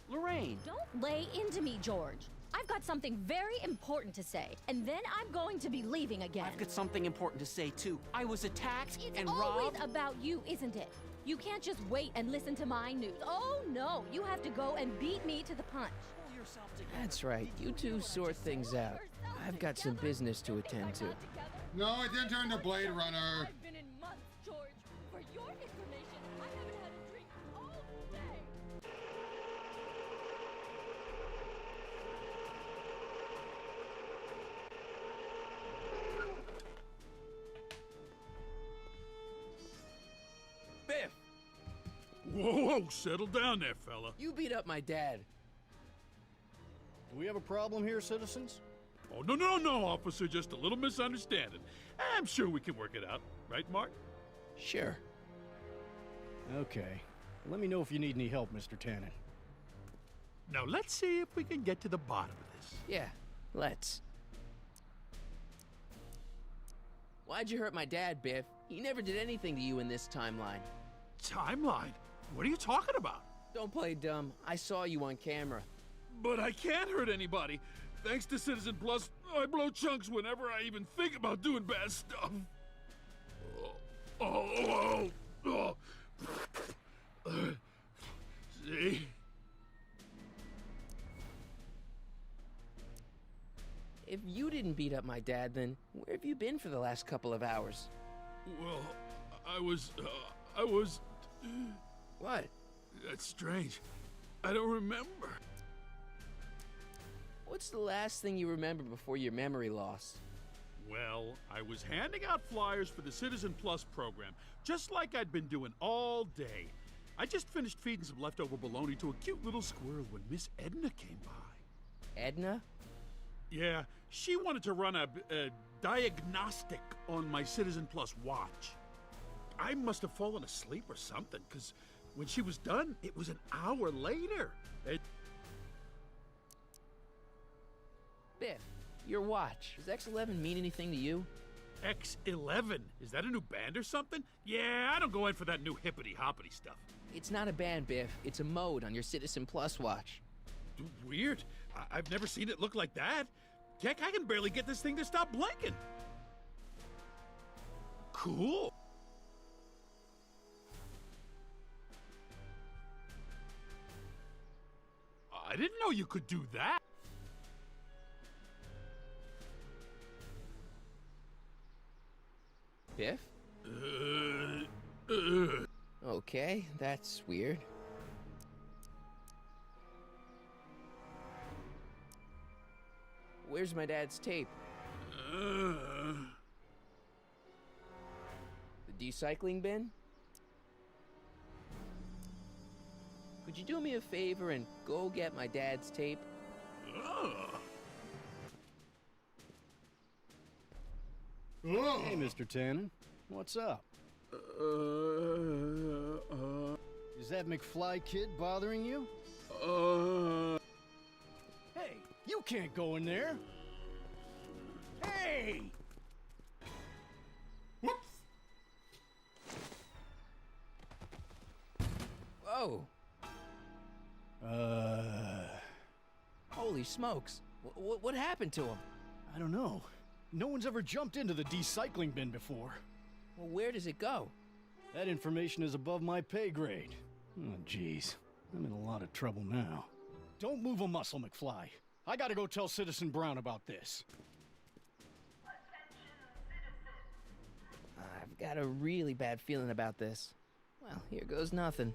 Lorraine! Don't lay into me, George. I've got something very important to say, and then I'm going to be leaving again. I've got something important to say, too. I was attacked and It's always robbed. about you, isn't it? You can't just wait and listen to my news. Oh, no. You have to go and beat me to the punch. Pull yourself together. That's right. You two sort things out. I've got some business to attend to. No, it didn't turn to Blade Runner. I've been in months, George. For your information, I haven't had a drink all day. Biff! Whoa, settle down there, fella. You beat up my dad. Do we have a problem here, citizens? Oh, no, officer, just a little misunderstanding. I'm sure we can work it out. Right, Mark? Sure. Okay. Let me know if you need any help, Mr. Tannen. Now, let's see if we can get to the bottom of this. Yeah, let's. Why'd you hurt my dad, Biff? He never did anything to you in this timeline. Timeline? What are you talking about? Don't play dumb. I saw you on camera. But I can't hurt anybody. Thanks to Citizen Plus, I blow chunks whenever I even think about doing bad stuff. See? If you didn't beat up my dad, then where have you been for the last couple of hours? Well, I was... What? That's strange. I don't remember. What's the last thing you remember before your memory loss? Well, I was handing out flyers for the Citizen Plus program, just like I'd been doing all day. I just finished feeding some leftover bologna to a cute little squirrel when Miss Edna came by. Edna? Yeah, she wanted to run a diagnostic on my Citizen Plus watch. I must have fallen asleep or something, because when she was done, it was an hour later. Biff, your watch. Does X11 mean anything to you? X11? Is that a new band or something? Yeah, I don't go in for that new hippity-hoppity stuff. It's not a band, Biff. It's a mode on your Citizen Plus watch. Weird. I've never seen it look like that. Heck, I can barely get this thing to stop blinking. Cool. I didn't know you could do that. Biff? Okay, that's weird. Where's my dad's tape? The decycling bin? Could you do me a favor and go get my dad's tape? Hey, Mr. Tannen. What's up? Is that McFly kid bothering you? Hey, you can't go in there. Hey! Whoops! Whoa! Holy smokes. What happened to him? I don't know. No one's ever jumped into the decycling bin before. Well, where does it go? That information is above my pay grade. Oh, jeez. I'm in a lot of trouble now. Don't move a muscle, McFly. I gotta go tell Citizen Brown about this. I've got a really bad feeling about this. Well, here goes nothing.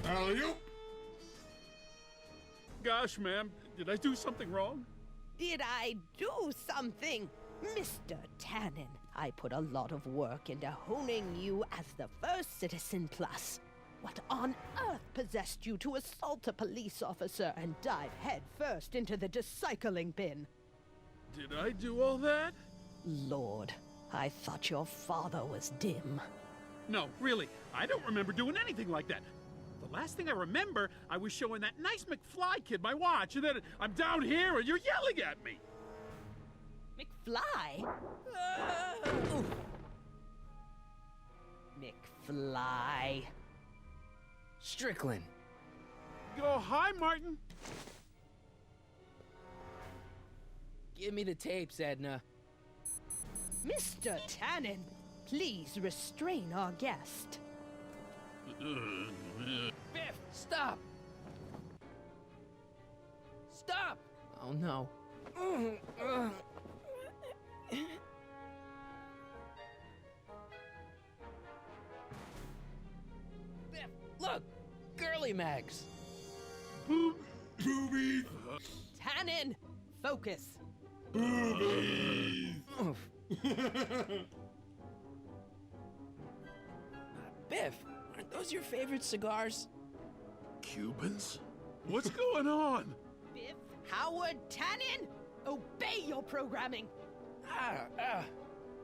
Alley-oop! Gosh, ma'am, did I do something wrong? Did I do something? Mr. Tannen, I put a lot of work into honing you as the first Citizen Plus. What on earth possessed you to assault a police officer and dive headfirst into the decycling bin? Did I do all that? Lord, I thought your father was dim. No, really, I don't remember doing anything like that. The last thing I remember, I was showing that nice McFly kid my watch, and then I'm down here and you're yelling at me. McFly? McFly. Strickland. Oh, hi, Martin. Give me the tapes, Edna. Mr. Tannen, please restrain our guest. Biff, stop! Stop! Oh no. Biff, look! Girly Mags! Boobies! Tannen, focus. Boobies! Biff, aren't those your favorite cigars? Cubans? What's going on? Biff Howard Tannen, obey your programming.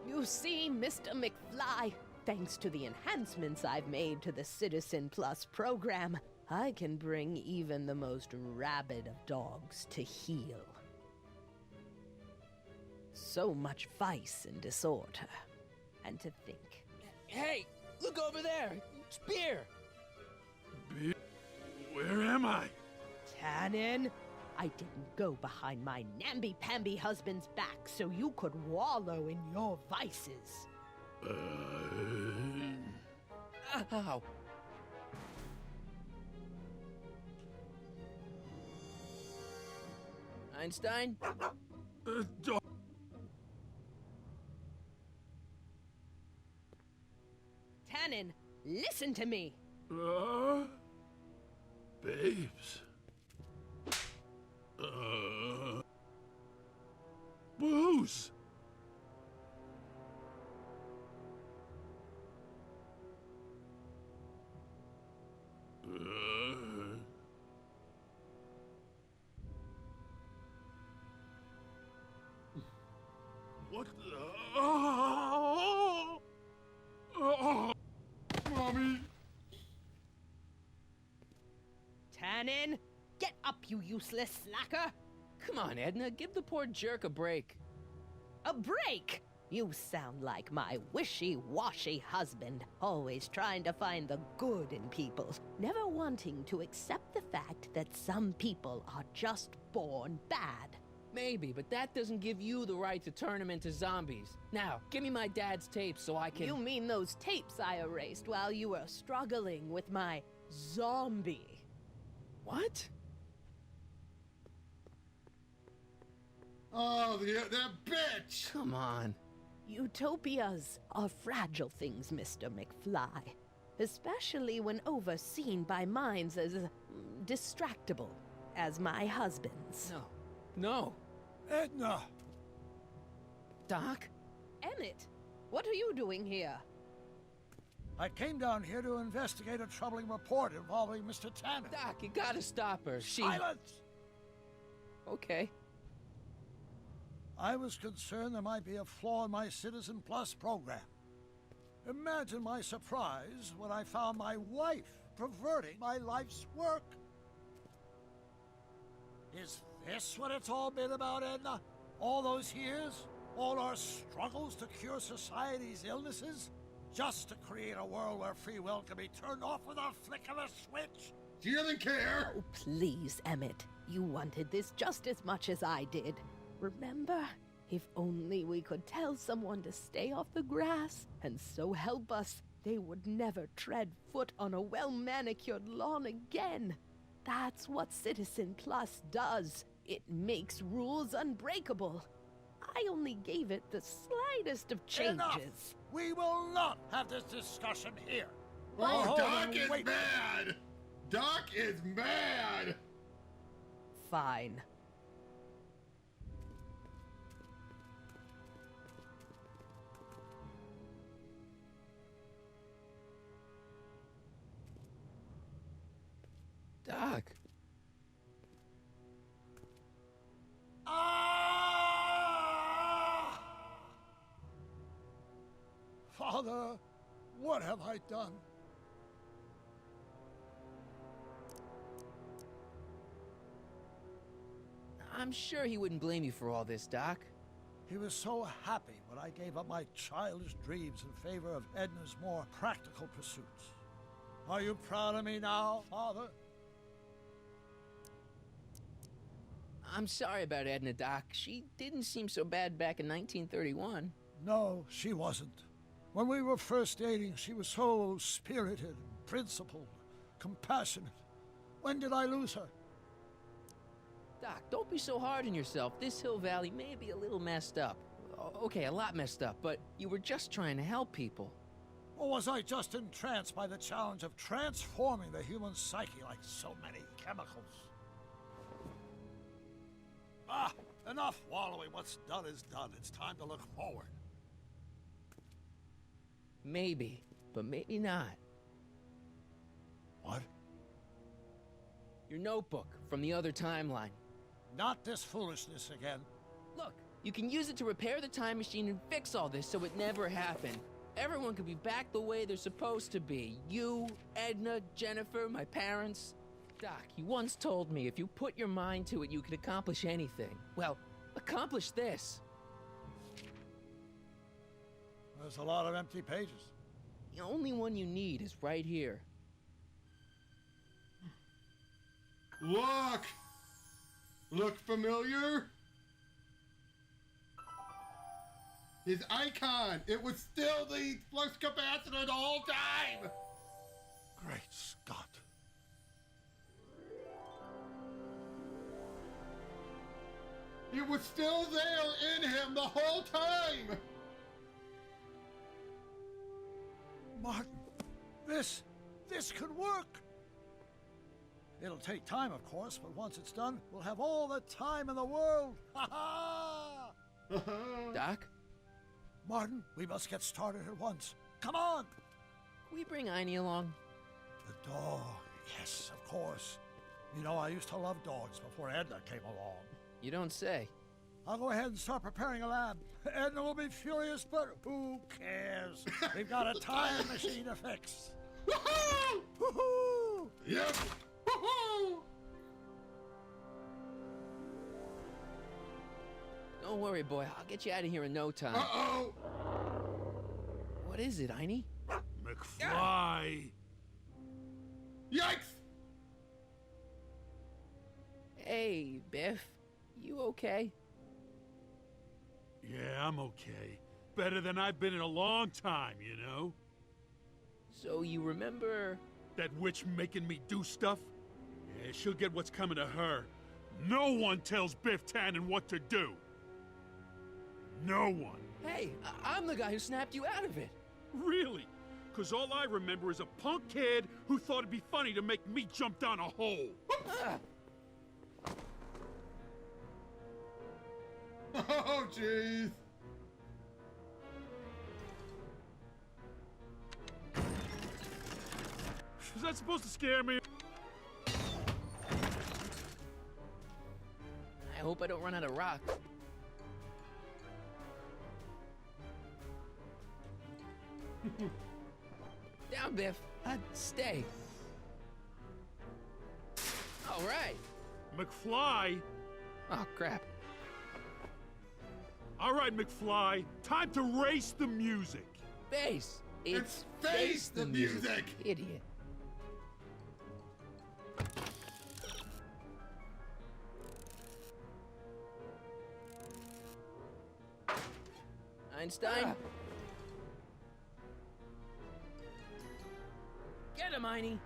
You see, Mr. McFly, thanks to the enhancements I've made to the Citizen Plus program, I can bring even the most rabid of dogs to heel. So much vice and disorder. And to think. Hey, look over there! It's beer! Beer? Where am I? Tannen, I didn't go behind my namby-pamby husband's back so you could wallow in your vices. Ow. Einstein? Listen to me. Babes. Booze. What the? Mommy. Tannen, get up, you useless slacker. Come on, Edna, give the poor jerk a break. A break? You sound like my wishy-washy husband, always trying to find the good in people, never wanting to accept the fact that some people are just born bad. Maybe, but that doesn't give you the right to turn them into zombies. Now, give me my dad's tapes so I can... You mean those tapes I erased while you were struggling with my zombie? What? Oh, that bitch! Come on. Utopias are fragile things, Mr. McFly. Especially when overseen by minds as distractible as my husband's. No. No. Edna! Doc? Emmett, what are you doing here? I came down here to investigate a troubling report involving Mr. Tanner. Doc, you gotta stop her. Silence! Okay. I was concerned there might be a flaw in my Citizen Plus program. Imagine my surprise when I found my wife perverting my life's work. Is this what it's all been about, Edna? All those years? All our struggles to cure society's illnesses? Just to create a world where free will can be turned off with a flick of a switch? Do you even care? Oh, please, Emmett. You wanted this just as much as I did. Remember? If only we could tell someone to stay off the grass, and so help us, they would never tread foot on a well-manicured lawn again. That's what Citizen Plus does. It makes rules unbreakable. I only gave it the slightest of changes. Enough! We will not have this discussion here. Oh, Doc is mad! Doc is mad! Fine. Doc. Ah! Father, what have I done? I'm sure he wouldn't blame you for all this, Doc. He was so happy when I gave up my childish dreams in favor of Edna's more practical pursuits. Are you proud of me now, Father? I'm sorry about Edna, Doc. She didn't seem so bad back in 1931. No, she wasn't. When we were first dating, she was so spirited, and principled, compassionate. When did I lose her? Doc, don't be so hard on yourself. This Hill Valley may be a little messed up. Okay, a lot messed up, but you were just trying to help people. Or was I just entranced by the challenge of transforming the human psyche like so many chemicals? Ah, enough wallowing. What's done is done. It's time to look forward. Maybe, but maybe not. What? Your notebook from the other timeline. Not this foolishness again. Look, you can use it to repair the time machine and fix all this so it never happened. Everyone could be back the way they're supposed to be. You, Edna, Jennifer, my parents. Doc, you once told me if you put your mind to it, you could accomplish anything. Well, accomplish this. There's a lot of empty pages. The only one you need is right here. Look! Look familiar? His icon! It was still the flux capacitor the whole time! Great Scott. It was still there in him the whole time! Martin, This could work. It'll take time, of course, but once it's done, we'll have all the time in the world. Ha ha! Doc? Martin, we must get started at once. Come on! Can we bring Einie along? The dog. Yes, of course. You know, I used to love dogs before Edna came along. You don't say. I'll go ahead and start preparing a lab. Edna will be furious, but who cares? We've got a time machine to fix. Woohoo! Woohoo! Yep! Woohoo! Don't worry, boy. I'll get you out of here in no time. Uh-oh! What is it, Einie? McFly! Yikes! Hey, Biff. You okay? Yeah, I'm okay. Better than I've been in a long time, you know? So you remember... That witch making me do stuff? Yeah, she'll get what's coming to her. No one tells Biff Tannen what to do. No one. Hey, I'm the guy who snapped you out of it. Really? Because all I remember is a punk kid who thought it'd be funny to make me jump down a hole. Oh, jeez. Is that supposed to scare me? I hope I don't run out of rock. Down, Biff. Stay. All right. McFly? Oh, crap. All right, McFly. Time to race the music. Face. It's face the music. Idiot. Einstein? Get him, Einie!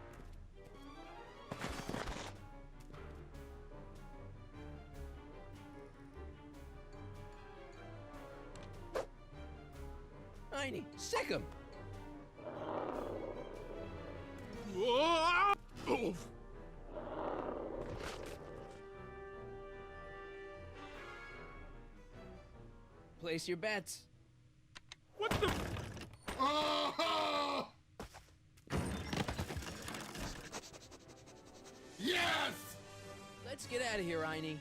Einie, sick him! Whoa! Oof. Place your bets. What the? Oh! Yes! Let's get out of here, Einie.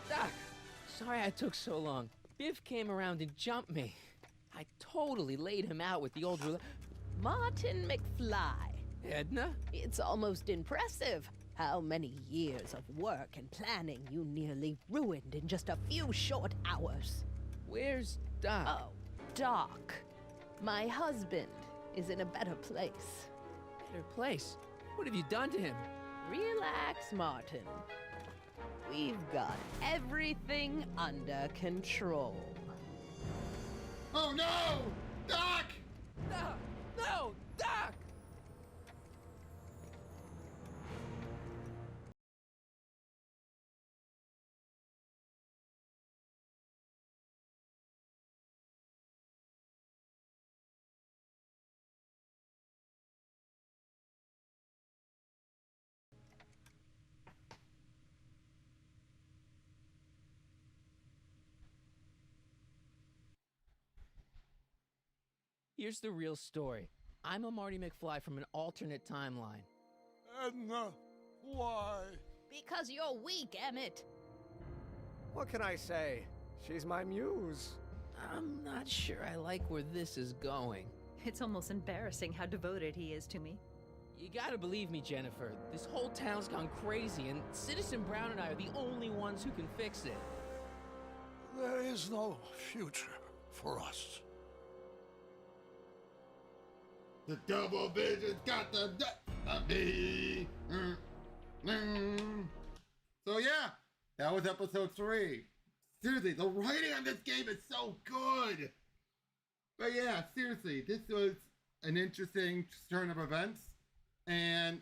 Doc, sorry I took so long. Biff came around and jumped me. I totally laid him out with the old ruler. Martin McFly. Edna? It's almost impressive how many years of work and planning you nearly ruined in just a few short hours. Where's Doc? Oh, Doc. My husband is in a better place. Better place? What have you done to him? Relax, Martin. We've got everything under control. Oh no! Doc! Doc! No! Doc! Here's the real story. I'm a Marty McFly from an alternate timeline. Edna, why? Because you're weak, Emmett. What can I say? She's my muse. I'm not sure I like where this is going. It's almost embarrassing how devoted he is to me. You gotta believe me, Jennifer. This whole town's gone crazy, and Citizen Brown and I are the only ones who can fix it. There is no future for us. The double vision's got the of me. So yeah, that was episode 3. Seriously, the writing on this game is so good. But yeah, seriously, this was an interesting turn of events. And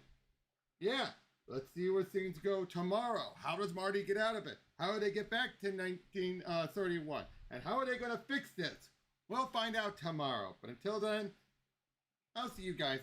yeah, let's see where things go tomorrow. How does Marty get out of it? How do they get back to 1931? And how are they going to fix this? We'll find out tomorrow. But until then, I'll see you guys